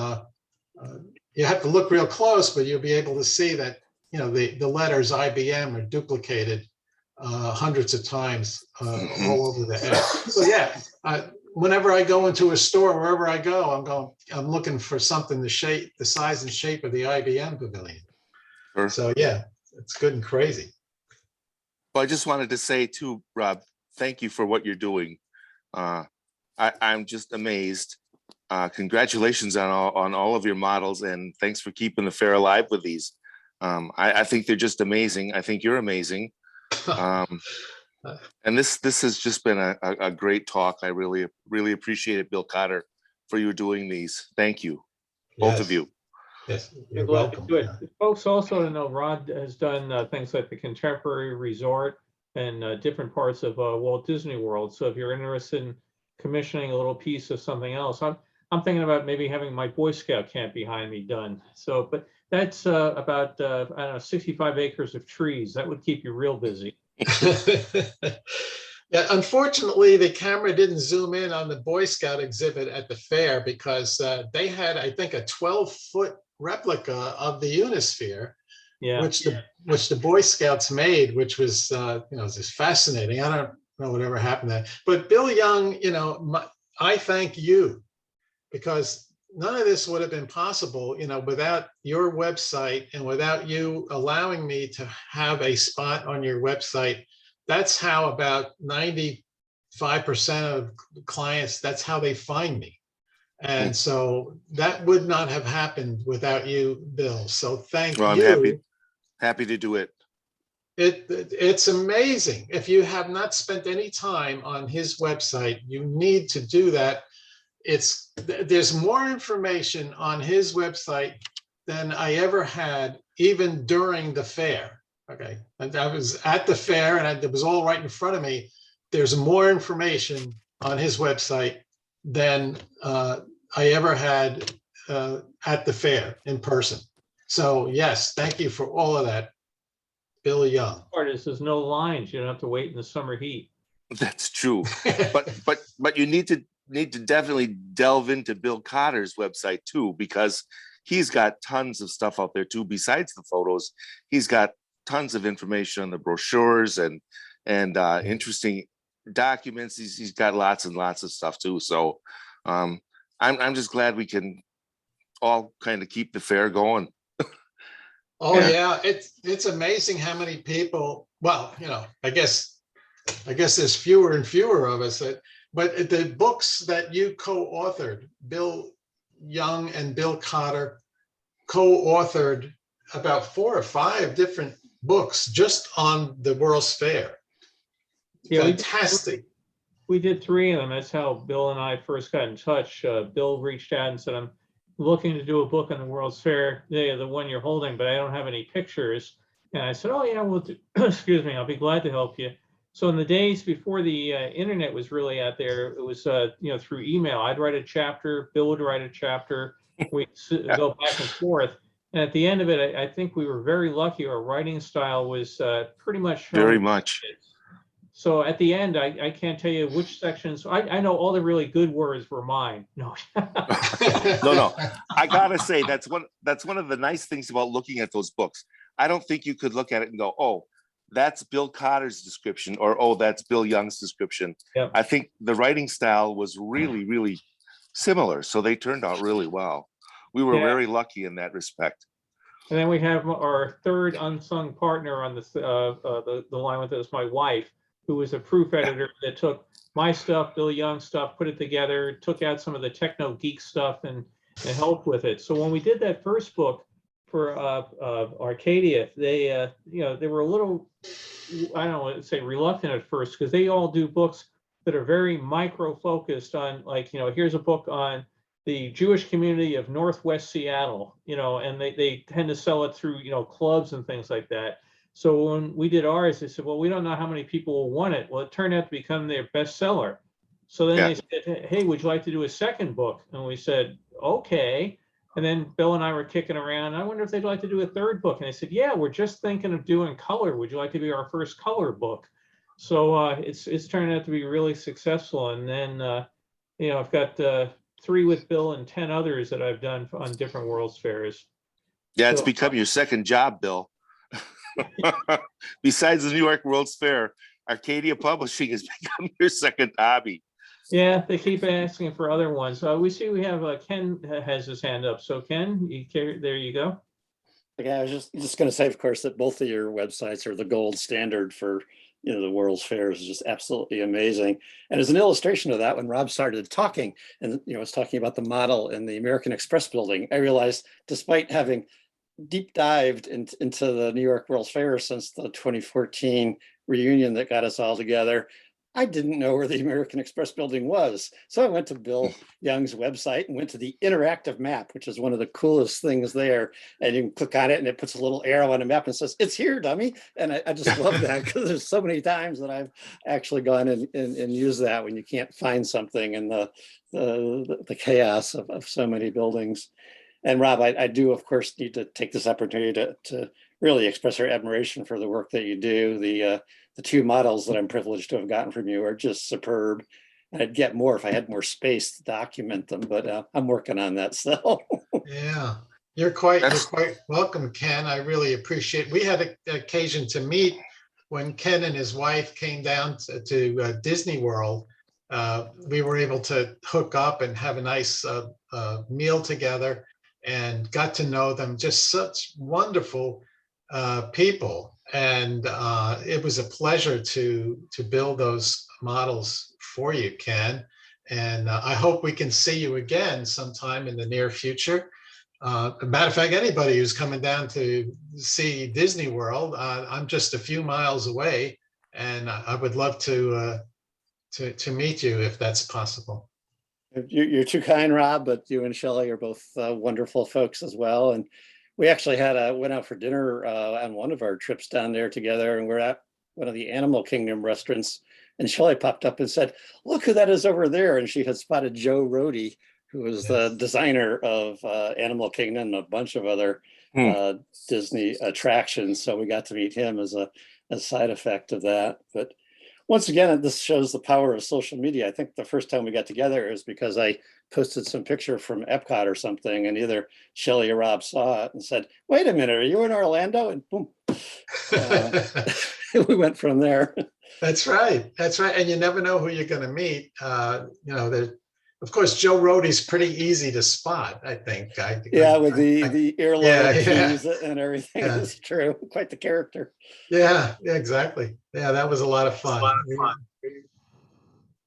you have to look real close, but you'll be able to see that, you know, the letters IBM are duplicated hundreds of times all over the egg. So yeah, whenever I go into a store, wherever I go, I'm looking for something the size and shape of the IBM pavilion. Sure. So yeah, it's good and crazy. Well, I just wanted to say too, Rob, thank you for what you're doing. I'm just amazed. Congratulations on all of your models, and thanks for keeping the fair alive with these. I think they're just amazing. I think you're amazing. And this has just been a great talk. I really appreciate it, Bill Cotter, for you doing these. Thank you, both of you. Yes, you're welcome. Folks also to know Rod has done things like the Contemporary Resort and different parts of Walt Disney World. So if you're interested in commissioning a little piece of something else, I'm thinking about maybe having my Boy Scout camp behind me done. So, but that's about, I don't know, 65 acres of trees. That would keep you real busy. Yeah, unfortunately, the camera didn't zoom in on the Boy Scout exhibit at the fair because they had, I think, a 12-foot replica of the Unisphere, which the Boy Scouts made, which was, you know, just fascinating. I don't know whatever happened to that. But Bill Young, you know, I thank you, because none of this would have been possible, you know, without your website and without you allowing me to have a spot on your website. That's how about 95% of clients, that's how they find me. And so that would not have happened without you, Bill. So thank you. I'm happy to do it. It's amazing. If you have not spent any time on his website, you need to do that. There's more information on his website than I ever had, even during the fair. Okay, and I was at the fair and it was all right in front of me. There's more information on his website than I ever had at the fair in person. So yes, thank you for all of that, Bill Young. Part is there's no lines. You don't have to wait in the summer heat. That's true, but you need to definitely delve into Bill Cotter's website too, because he's got tons of stuff out there too. Besides the photos, he's got tons of information on the brochures and interesting documents. He's got lots and lots of stuff too. So I'm just glad we can all kind of keep the fair going. Oh yeah, it's amazing how many people. Well, you know, I guess there's fewer and fewer of us but the books that you co-authored, Bill Young and Bill Cotter co-authored about 4 or 5 different books just on the World's Fair. Yeah, fantastic. We did 3 of them. That's how Bill and I first got in touch. Bill reached out and said, I'm looking to do a book on the World's Fair, the one you're holding, but I don't have any pictures. And I said, oh yeah, we'll do, excuse me, I'll be glad to help you. So in the days before the internet was really out there, it was you know, through email. I'd write a chapter, Bill would write a chapter, we'd go back and forth. And at the end of it, I think we were very lucky. Our writing style was pretty much very much. So at the end, I can't tell you which sections. I know all the really good words were mine. No, no. I gotta say that's one of the nice things about looking at those books. I don't think you could look at it and go, oh, that's Bill Cotter's description, or oh, that's Bill Young's description. Yep. I think the writing style was really, really similar, so they turned out really well. We were very lucky in that respect. And then we have our third unsung partner on the line with us, my wife, who was a proof editor that took my stuff, Bill Young's stuff, put it together, took out some of the techno geek stuff and helped with it. So when we did that first book for Arcadia, they you know, they were a little, I don't want to say reluctant at first, because they all do books that are very micro focused on, like, you know, here's a book on the Jewish community of Northwest Seattle, you know, and they tend to sell it through, you know, clubs and things like that. So when we did ours, they said, well, we don't know how many people will want it. Well, it turned out to become their bestseller. So then Yeah. they said, hey, would you like to do a second book? And we said, okay. And then Bill and I were kicking around. I wonder if they'd like to do a third book. And they said, yeah, we're just thinking of doing color. Would you like to be our first color book? So it's turned out to be really successful. And then, I've got 3 with Bill and 10 others that I've done on different World's Fairs. Yeah, it's So, become your second job, Bill. Besides the New York World's Fair, Arcadia Publishing has become your second hobby. yeah, they keep asking for other ones. We see we have Ken has his hand up. So Ken, there you go. Okay, I was just going to say, of course, that both of your websites are the gold standard for the World's Fairs. Is just absolutely amazing. And as an illustration of that, when Rob started talking and was talking about the model in the American Express building, I realized, despite having deep dived into the New York World's Fair since the 2014 reunion that got us all together, I didn't know where the American Express building was. So I went to Bill Young's website and went to the interactive map, which is one of the coolest things there. And you can click on it and it puts a little arrow on the map and says, it's here, dummy. And I just love that, because there's so many times that I've actually gone and used that when you can't find something in the chaos of so many buildings. And Rob, I do, of course, need to take this opportunity to really express our admiration for the work that you do. The 2 models that I'm privileged to have gotten from you are just superb. And I'd get more if I had more space to document them, but I'm working on that still. Yeah, you're quite welcome, Ken. I really appreciate. We had an occasion to meet when Ken and his wife came down to Disney World. We were able to hook up and have a nice meal together, and got to know them. Just such wonderful people, and it was a pleasure to build those models for you, Ken. And I hope we can see you again sometime in the near future. As a matter of fact, anybody who's coming down to see Disney World, I'm just a few miles away, and I would love to meet you if that's possible. You're too kind, Rob, but you and Shelley are both wonderful folks as well. And we actually went out for dinner on one of our trips down there together, and we're at one of the Animal Kingdom restaurants. And Shelley popped up and said, look who that is over there. And she had spotted Joe Rohde, who was the designer of Animal Kingdom and a bunch of other Disney attractions. So we got to meet him as a side effect of that. But once again, this shows the power of social media. I think the first time we got together is because I posted some picture from Epcot or something, and either Shelley or Rob saw it and said, wait a minute, are you in Orlando? And boom, we went from there. That's right. That's right. And you never know who you're going to meet. Of course, Joe Rohde's pretty easy to spot, I think. With the earlobe and everything. Yeah. It's true. Quite the character. Yeah, exactly. Yeah, that was a lot of fun.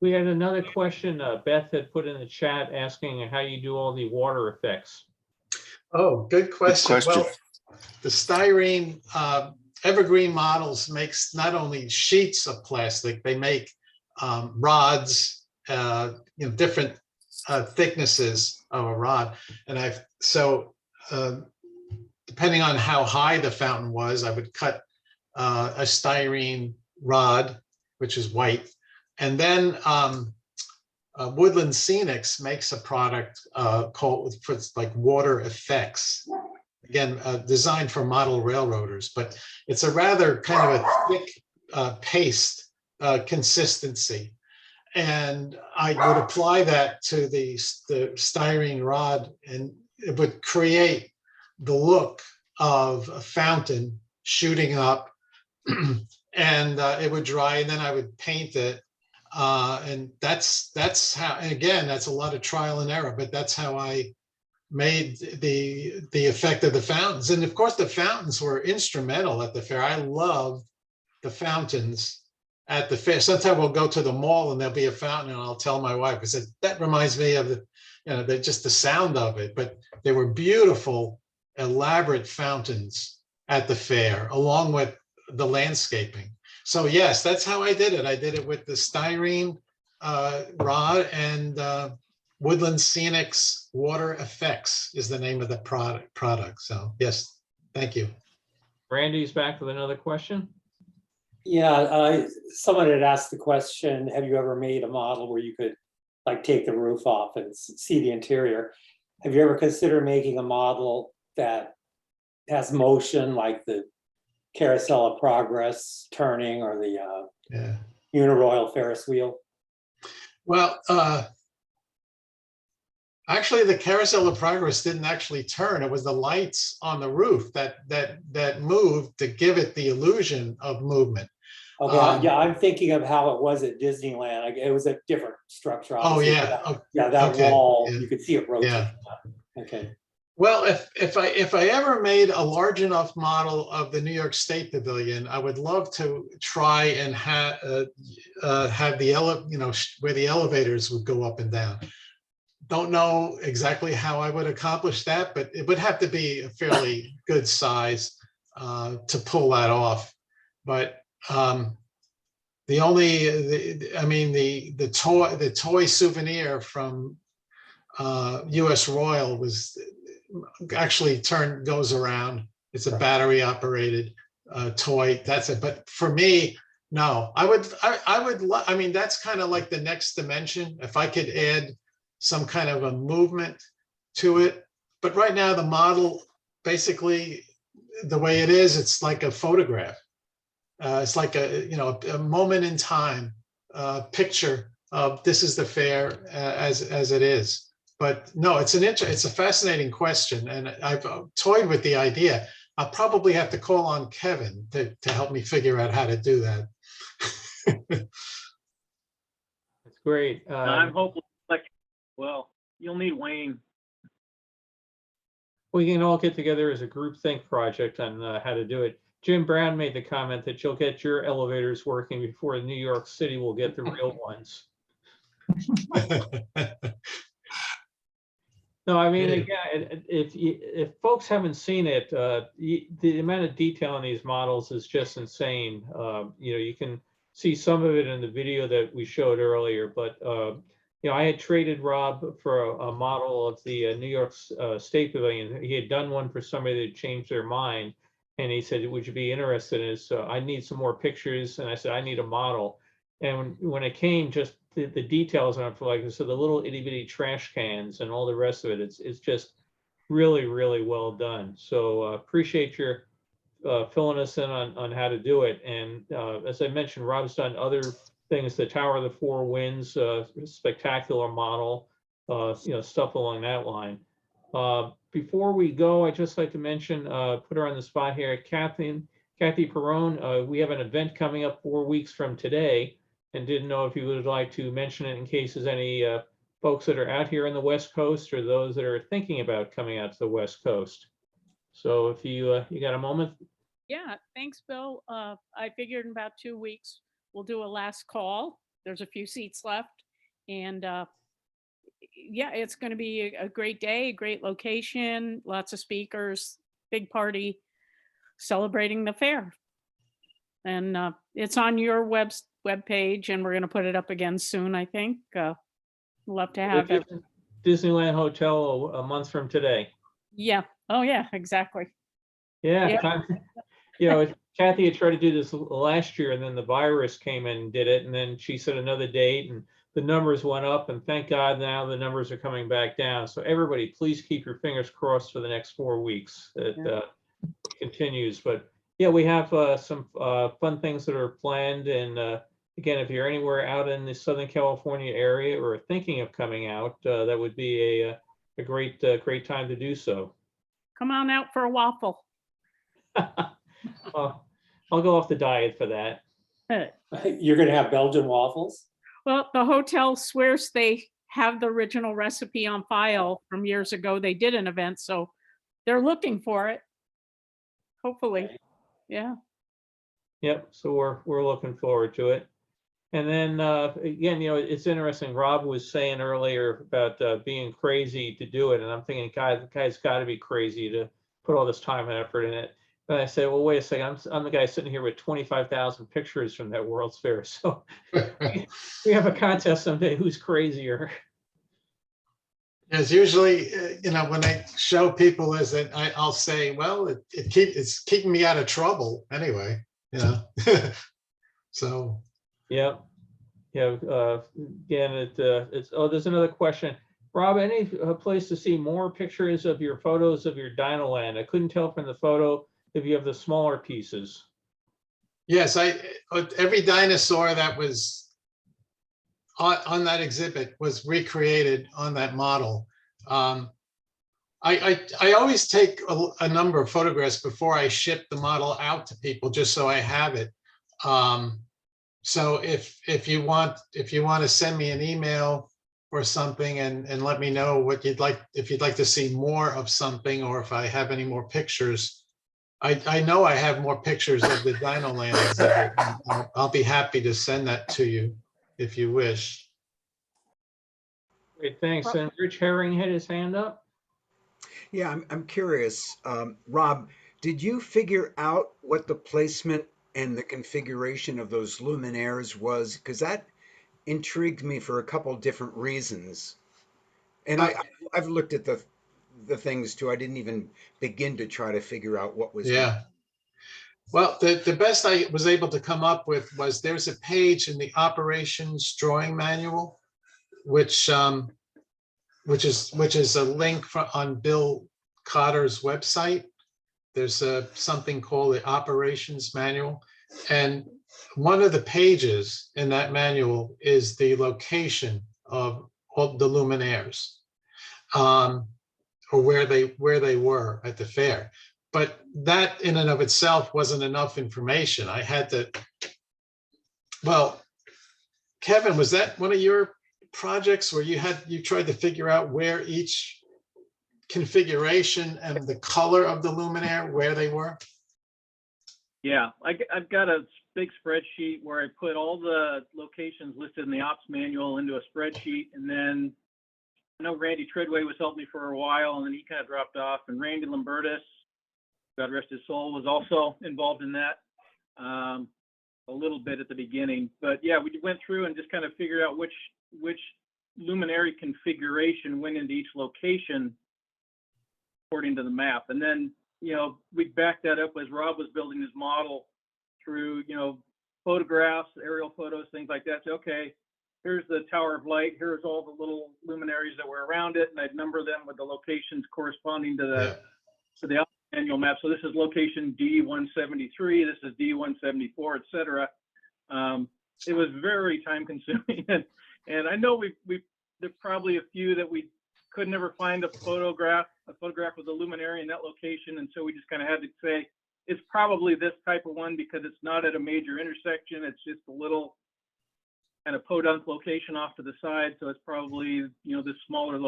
We had another question Beth had put in the chat asking how you do all the water effects. Oh, good question. Well, the styrene evergreen models makes not only sheets of plastic, they make rods, different thicknesses of a rod. And depending on how high the fountain was, I would cut a styrene rod, which is white. And then Woodland Scenics makes a product called like water effects. Again, designed for model railroaders, but it's a rather kind of a thick paste consistency. And I would apply that to the styrene rod, and it would create the look of a fountain shooting up, and it would dry, and then I would paint it. And that's how, and again, that's a lot of trial and error, but that's how I made the effect of the fountains. And of course, the fountains were instrumental at the fair. I love the fountains at the fair. Sometimes we'll go to the mall and there'll be a fountain, and I'll tell my wife, I said, that reminds me of just the sound of it. But they were beautiful, elaborate fountains at the fair, along with the landscaping. So yes, that's how I did it. I did it with the styrene rod, and Woodland Scenics Water Effects is the name of the product. So yes, thank you. Randy's back with another question. Yeah, someone had asked the question, have you ever made a model where you could like take the roof off and see the interior? Have you ever considered making a model that has motion, like the carousel of progress turning or the Yeah. Uniroyal Ferris wheel? Well, actually, the carousel of progress didn't actually turn. It was the lights on the roof that moved to give it the illusion of movement. Okay, yeah, I'm thinking of how it was at Disneyland. Like, it was a different structure. Oh, Obviously, yeah. yeah, that Okay, wall, yeah. you could see it rotate. Yeah. Okay. Well, if I ever made a large enough model of the New York State Pavilion, I would love to try and have the where the elevators would go up and down. Don't know exactly how I would accomplish that, but it would have to be a fairly good size to pull that off. But the toy souvenir from US Royal was actually goes around. It's a battery operated toy. That's it. But for me, no, I mean, that's kind of like the next dimension. If I could add some kind of a movement to it. But right now the model, basically the way it is, it's like a photograph. It's like a moment in time picture of this is the fair as it is. But no, it's a fascinating question, and I've toyed with the idea. I'll probably have to call on Kevin to help me figure out how to do that. That's great. I'm hopeful. Well, you'll need Wayne. We can all get together as a group think project on how to do it. Jim Brown made the comment that you'll get your elevators working before New York City will get the real ones. No, I mean, again, if folks haven't seen it, the amount of detail in these models is just insane. You can see some of it in the video that we showed earlier, but I had traded Rob for a model of the New York State Pavilion. He had done one for somebody that changed their mind, and he said, "Would you be interested in it?" So I need some more pictures, and I said, "I need a model." And when it came, just the details on it, for like, so the little itty bitty trash cans and all the rest of it, it's just really, really well done. So appreciate your filling us in on how to do it. And as I mentioned, Rob's done other things, the Tower of the Four Winds, spectacular model, stuff along that line. Before we go, I'd just like to mention, put her on the spot here, Kathy Perrone. We have an event coming up 4 weeks from today, and didn't know if you would like to mention it in case there's any folks that are out here in the West Coast or those that are thinking about coming out to the West Coast. So if you got a moment. Yeah, thanks, Bill. I figured in about 2 weeks, we'll do a last call. There's a few seats left. And yeah, it's going to be a great day, a great location, lots of speakers, big party celebrating the fair. And it's on your webpage, and we're going to put it up again soon, I think. Love to have it. Disneyland Hotel a month from today. Yeah. Oh, yeah, exactly. Yeah. Kathy had tried to do this last year, and then the virus came in and did it. And then she set another date, and the numbers went up. And thank God now the numbers are coming back down. So everybody, please keep your fingers crossed for the next 4 weeks that it continues. But yeah, we have some fun things that are planned. And again, if you're anywhere out in the Southern California area or thinking of coming out, that would be a great time to do so. Come on out for a waffle. I'll go off the diet for that. You're going to have Belgian waffles? Well, the hotel swears they have the original recipe on file from years ago. They did an event, so they're looking for it. Hopefully. Yeah. Yep. So we're looking forward to it. And then again, it's interesting. Rob was saying earlier about being crazy to do it, and I'm thinking, God, the guy's got to be crazy to put all this time and effort in it. But I said, well, wait a second. I'm the guy sitting here with 25,000 pictures from that World's Fair. So we have a contest someday. Who's crazier? It's usually, when I show people is that I'll say, well, it's keeping me out of trouble anyway. So, Yeah. Yeah. Again, there's another question. Rob, any place to see more pictures of your photos of your Dino Land? I couldn't tell from the photo if you have the smaller pieces. yes, every dinosaur that was on that exhibit was recreated on that model. I always take a number of photographs before I ship the model out to people, just so I have it. So if you want to send me an email or something and let me know what you'd like, if you'd like to see more of something, or if I have any more pictures. I know I have more pictures of the Dino Land exhibit. I'll be happy to send that to you if you wish. Great, thanks. And Rich Herring had his hand up. Yeah, I'm curious. Rob, did you figure out what the placement and the configuration of those luminaires was? Because that intrigued me for a couple different reasons. And I've looked at the things too. I didn't even begin to try to figure out what was going on. Yeah. Well, the best I was able to come up with was there's a page in the operations drawing manual, which is a link on Bill Cotter's website. There's something called the operations manual. And one of the pages in that manual is the location of all the luminaires, or where they were at the fair. But that in and of itself wasn't enough information. I had to, well, Kevin, was that one of your projects where you tried to figure out where each configuration and the color of the luminaire, where they were? Yeah, I've got a big spreadsheet where I put all the locations listed in the ops manual into a spreadsheet. And then I know Randy Treadway was helping me for a while, and then he kind of dropped off. And Randy Lambertus, God rest his soul, was also involved in that a little bit at the beginning. But yeah, we went through and just kind of figured out which luminary configuration went into each location according to the map. And then, we backed that up as Rob was building his model through, photographs, aerial photos, things like that. So, okay, here's the Tower of Light. Here's all the little luminaries that were around it. And I'd number them with the locations corresponding to the manual map. So this is location D173. This is D174, et cetera. It was very time consuming. And I know there's probably a few that we could never find a photograph of the luminary in that location. And so we just kind of had to say, it's probably this type of one because it's not at a major intersection. It's just a little kind of podunk location off to the side. So it's probably, this smaller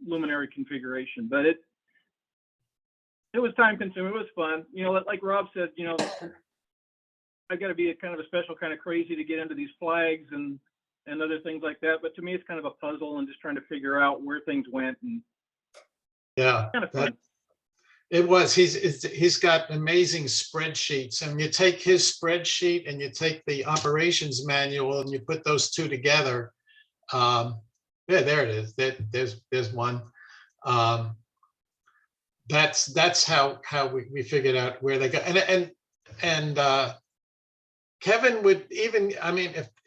luminary configuration, but it was time consuming. It was fun. Like Rob said, I got to be a kind of a special kind of crazy to get into these flags and other things like that. But to me, it's kind of a puzzle and just trying to figure out where things went. And yeah, kind of fun. It was. He's got amazing spreadsheets, and you take his spreadsheet and you take the operations manual and you put those two together. Yeah, there it is. There's one. That's how we figured out where they go. And Kevin would even,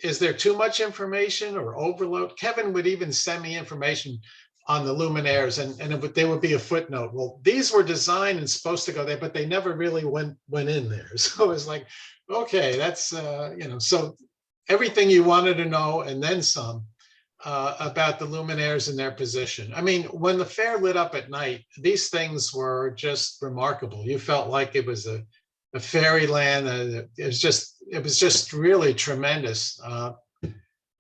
is there too much information or overload? Kevin would even send me information on the luminaires, and there would be a footnote. Well, these were designed and supposed to go there, but they never really went in there. So it's like, okay, that's so everything you wanted to know and then some about the luminaires and their position. When the fair lit up at night, these things were just remarkable. You felt like it was a fairyland. It was just really tremendous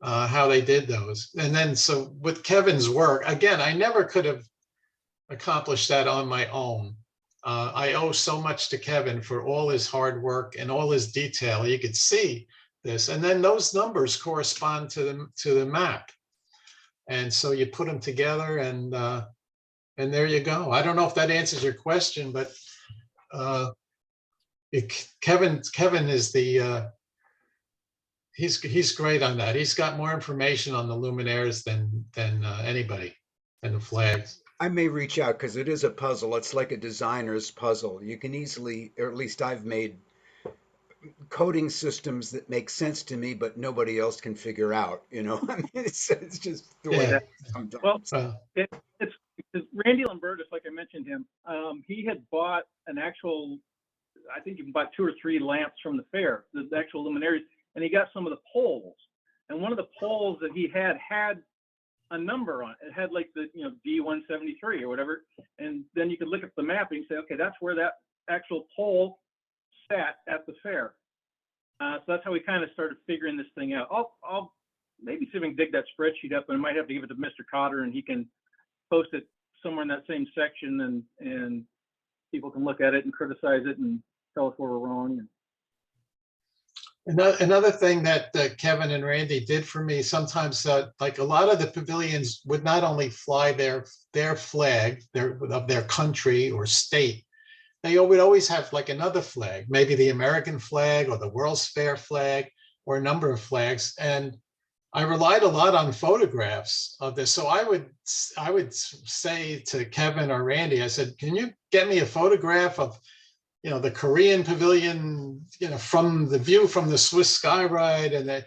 how they did those. And then so with Kevin's work, again, I never could have accomplished that on my own. I owe so much to Kevin for all his hard work and all his detail. You could see this, and then those numbers correspond to the map. And so you put them together, and there you go. I don't know if that answers your question, but Kevin is he's great on that. He's got more information on the luminaires than anybody, and the flags. I may reach out because it is a puzzle. It's like a designer's puzzle. You can easily, or at least I've made coding systems that make sense to me, but nobody else can figure out, I mean, it's just the way Yeah. sometimes. Well, Uh, it's Randy Lambertus, like I mentioned him. He had bought an actual, I think he bought 2 or 3 lamps from the fair, the actual luminaries, and he got some of the poles. And one of the poles that he had a number on it. It had like the, D173 or whatever. And then you could look at the map and you say, okay, that's where that actual pole sat at the fair. So that's how we kind of started figuring this thing out. I'll maybe see if we can dig that spreadsheet up, and I might have to give it to Mr. Cotter and he can post it somewhere in that same section, and people can look at it and criticize it and tell us where we're wrong. Another thing that Kevin and Randy did for me, sometimes like a lot of the pavilions would not only fly their flag of their country or state, they would always have like another flag, maybe the American flag or the World's Fair flag or a number of flags. And I relied a lot on photographs of this. So I would say to Kevin or Randy, I said, can you get me a photograph of the Korean pavilion, from the view from the Swiss Sky Ride, and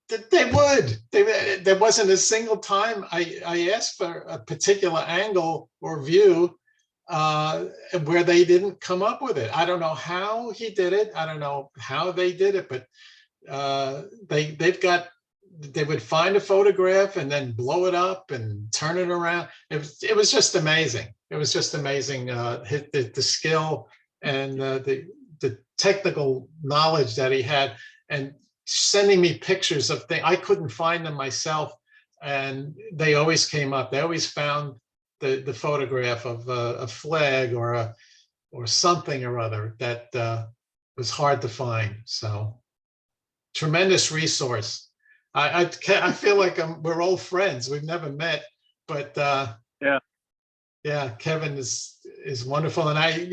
they would. There wasn't a single time I asked for a particular angle or view where they didn't come up with it. I don't know how he did it. I don't know how they did it, but they would find a photograph and then blow it up and turn it around. It was just amazing. It was just amazing, the skill and the technical knowledge that he had, and sending me pictures of things. I couldn't find them myself, and they always came up. They always found the photograph of a flag or something or other that was hard to find. So tremendous resource. I feel like we're old friends. We've never met, but yeah, Kevin is wonderful, and I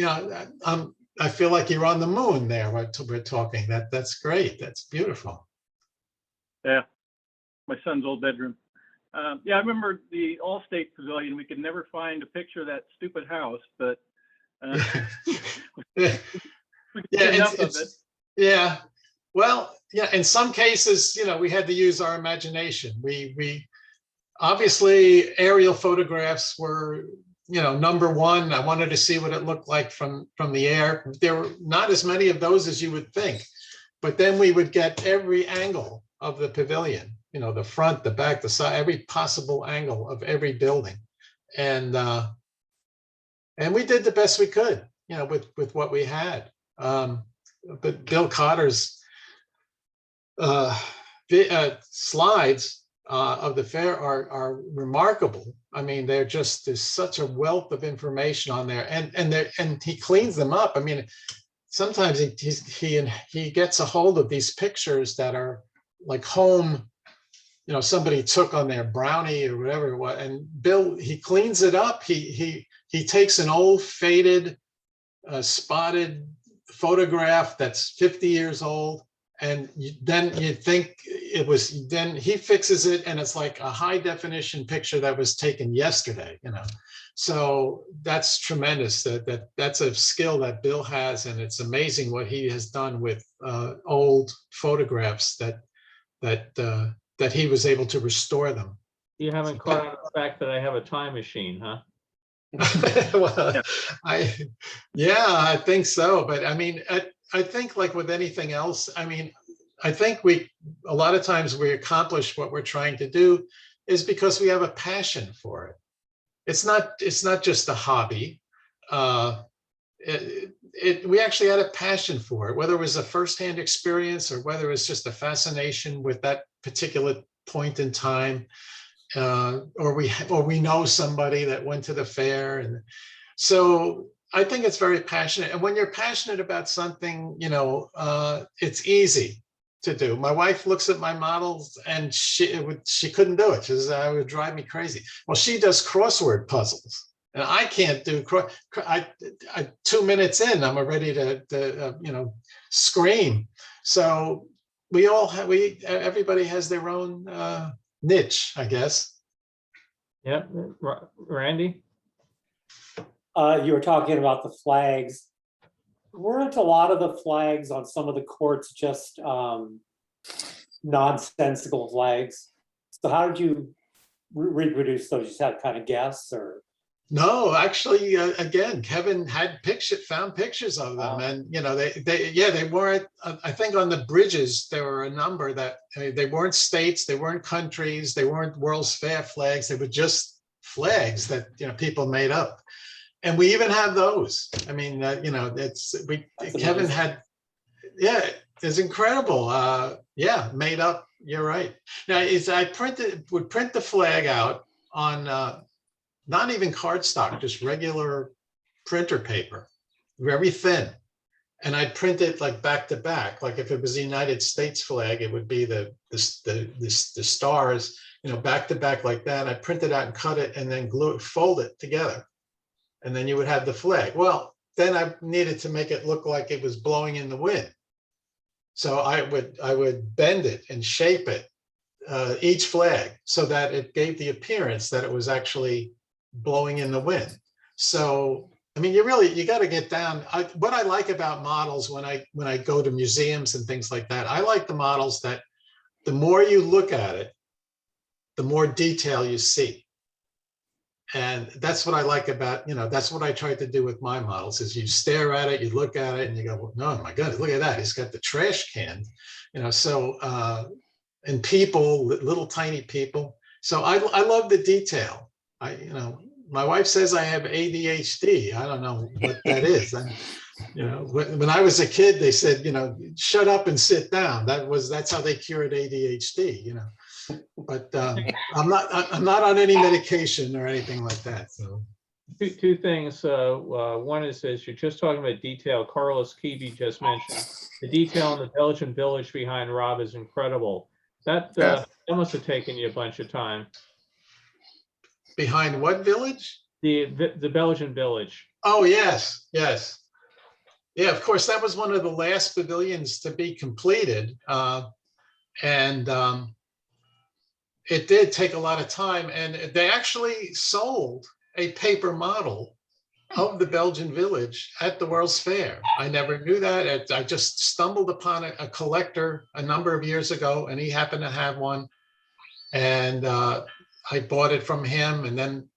feel like you're on the moon there. We're talking. That's great. That's beautiful. Yeah, my son's old bedroom. Yeah, I remember the Allstate Pavilion. We could never find a picture of that stupid house, but Yeah, yeah. Well, yeah. In some cases, we had to use our imagination. We obviously aerial photographs were, number one. I wanted to see what it looked like from the air. There were not as many of those as you would think, but then we would get every angle of the pavilion, the front, the back, the side, every possible angle of every building. And we did the best we could, with what we had. But Bill Cotter's slides of the fair are remarkable. I mean, there's such a wealth of information on there, and he cleans them up. I mean, sometimes he gets a hold of these pictures that are like home, somebody took on their brownie or whatever it was, and Bill, he cleans it up. He takes an old faded, spotted photograph that's 50 years old, and then you think then he fixes it, and it's like a high definition picture that was taken yesterday, So that's tremendous. That's a skill that Bill has, and it's amazing what he has done with old photographs that he was able to restore them. You haven't caught on the fact that I have a time machine, huh? Well, I think so. But I mean, I think like with anything else, I mean, I think a lot of times we accomplish what we're trying to do is because we have a passion for it. It's not just a hobby. We actually had a passion for it, whether it was a firsthand experience or whether it's just a fascination with that particular point in time. Or we know somebody that went to the fair, and so I think it's very passionate. And when you're passionate about something, it's easy to do. My wife looks at my models and she couldn't do it. She says, "It would drive me crazy." Well, she does crossword puzzles, and I can't do. 2 minutes in, I'm ready to scream. So everybody has their own niche, I guess. Yeah, Randy? You were talking about the flags. weren't a lot of the flags on some of the courts just nonsensical flags? So how did you reproduce those? You just had to kind of guess, or? No, actually, again, Kevin had found pictures of them, and they weren't. I think on the bridges there were a number that they weren't states, they weren't countries, they weren't World's Fair flags. They were just flags that people made up, and we even have those. I mean, Kevin had, it's incredible. Made up. You're right. Now, I would print the flag out on. Not even cardstock, just regular printer paper, very thin. And I'd print it like back to back. Like if it was the United States flag, it would be the stars, back to back like that. I'd print it out and cut it and then fold it together. And then you would have the flag. Well, then I needed to make it look like it was blowing in the wind. So I would bend it and shape it, each flag, so that it gave the appearance that it was actually blowing in the wind. So, I mean, you got to get down. What I like about models when I go to museums and things like that, I like the models that the more you look at it, the more detail you see. And that's what I like about, that's what I tried to do with my models is you stare at it, you look at it and you go, well, no, my God, look at that. He's got the trash can, and people, little tiny people. So I love the detail. My wife says I have ADHD. I don't know what that is. When I was a kid, they said, shut up and sit down. That's how they cured ADHD. But I'm not on any medication or anything like that. So two things. One is, as you're just talking about detail, Carlos Keevy just mentioned the detail in the Belgian village behind Rob is incredible. That must have taken you a bunch of time. Behind what village? The Belgian village. Oh, yes. Yeah, of course, that was one of the last pavilions to be completed. And it did take a lot of time. And they actually sold a paper model of the Belgian village at the World's Fair. I never knew that. I just stumbled upon a collector a number of years ago, and he happened to have one. And I bought it from him, and then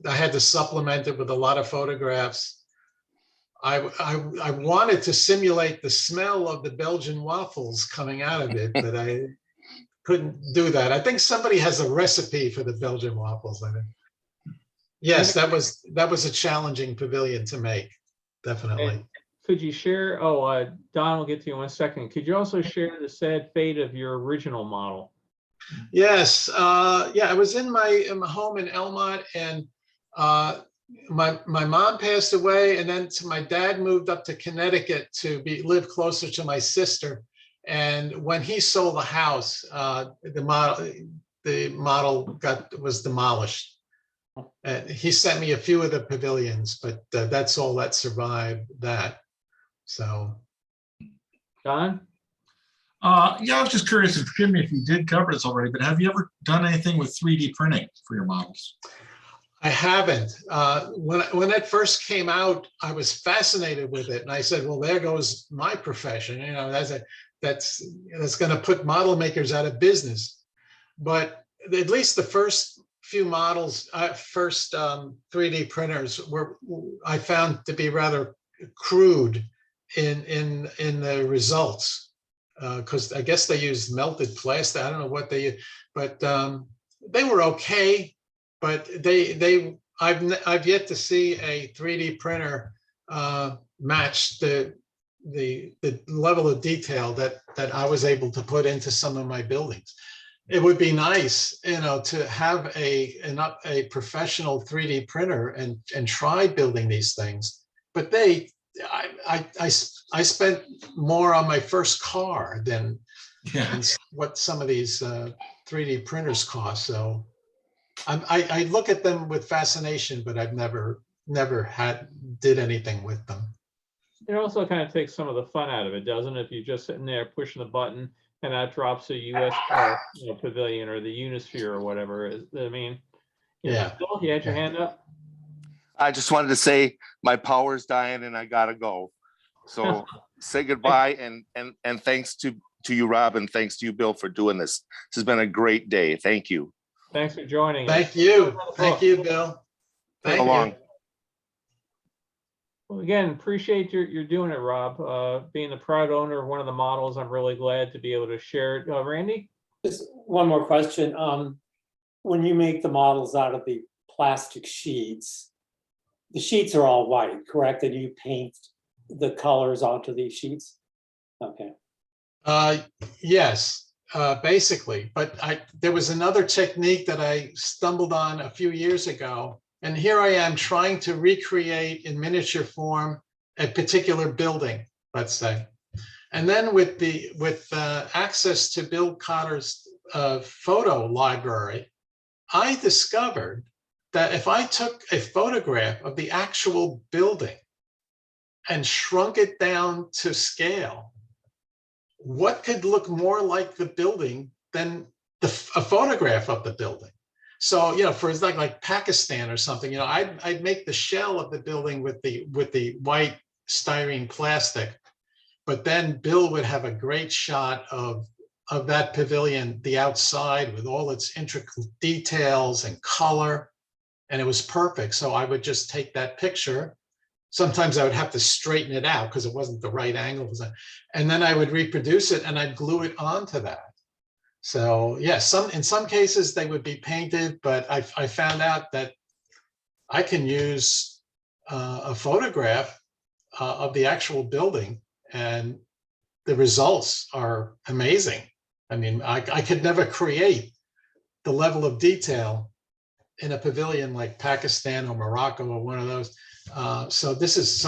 I had to supplement it with a lot of photographs. I wanted to simulate the smell of the Belgian waffles coming out of it, but I couldn't do that. I think somebody has a recipe for the Belgian waffles. I think. Yes, that was a challenging pavilion to make, definitely. And could you share? Oh, Don will get to you in 1 second. Could you also share the sad fate of your original model? Yes, I was in my home in Elmont, and my mom passed away, and then my dad moved up to Connecticut to live closer to my sister. And when he sold the house, the model was demolished. He sent me a few of the pavilions, but that's all that survived that. So, Don? I was just curious, and forgive me if you did cover this already, but have you ever done anything with 3D printing for your models? I haven't. When it first came out, I was fascinated with it, and I said, "Well, there goes my profession. That's going to put model makers out of business." But at least the first few models, 3D printers I found to be rather crude in the results. Because I guess they used melted plastic. I don't know what they used, but they were okay. But I've yet to see a 3D printer match the level of detail that I was able to put into some of my buildings. It would be nice, to have a professional 3D printer and try building these things. But I spent more on my first car than what some of these 3D printers cost. So I look at them with fascination, but I've never did anything with them. It also kind of takes some of the fun out of it, doesn't it? If you're just sitting there pushing the button and that drops a US pavilion or the Unisphere or whatever. I mean, Bill, you had your hand up? I just wanted to say my power's dying and I gotta go. So say goodbye and thanks to you, Rob, and thanks to you, Bill, for doing this. This has been a great day. Thank you. Thanks for joining us. Thank you. Thank you, Bill. Thank So you. long. Well, again, appreciate you're doing it, Rob. Being the proud owner of one of the models, I'm really glad to be able to share it. Randy? Just one more question. When you make the models out of the plastic sheets, the sheets are all white, correct? And you paint the colors onto these sheets? Okay. Yes, basically, but there was another technique that I stumbled on a few years ago, and here I am trying to recreate in miniature form a particular building, let's say. And then with access to Bill Cotter's photo library, I discovered that if I took a photograph of the actual building and shrunk it down to scale, what could look more like the building than a photograph of the building? So, for like Pakistan or something, I'd make the shell of the building with the white styrene plastic, but then Bill would have a great shot of that pavilion, the outside with all its intricate details and color, and it was perfect. So I would just take that picture. Sometimes I would have to straighten it out because it wasn't the right angle. And then I would reproduce it and I'd glue it onto that. So yeah, in some cases they would be painted, but I found out that I can use a photograph of the actual building and the results are amazing. I mean, I could never create the level of detail in a pavilion like Pakistan or Morocco or one of those. So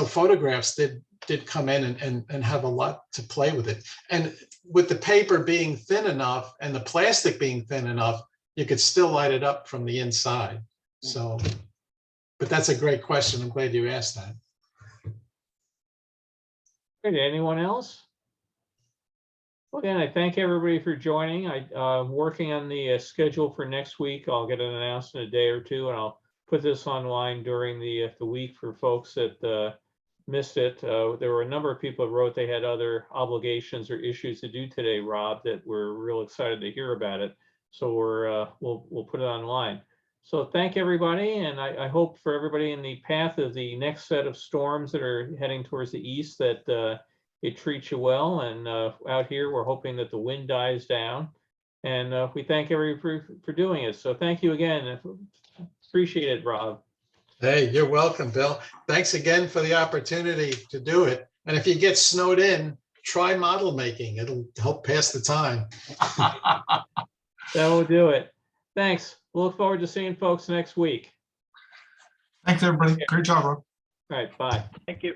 photographs did come in and have a lot to play with it. And with the paper being thin enough and the plastic being thin enough, you could still light it up from the inside. So, but that's a great question. I'm glad you asked that. Great. Anyone else? Well, again, I thank everybody for joining. I'm working on the schedule for next week. I'll get an announcement in a day or two, and I'll put this online during the week for folks that missed it. There were a number of people that wrote they had other obligations or issues to do today, Rob, that we're real excited to hear about it. So we'll put it online. So thank everybody, and I hope for everybody in the path of the next set of storms that are heading towards the east that it treats you well. And out here, we're hoping that the wind dies down. And we thank everybody for doing it. So thank you again. Appreciate it, Rob. Hey, you're welcome, Bill. Thanks again for the opportunity to do it. And if you get snowed in, try model making. It'll help pass the time. That will do it. Thanks. We'll look forward to seeing folks next week. Thanks, everybody. Great job, Rob. All right, bye. Thank you.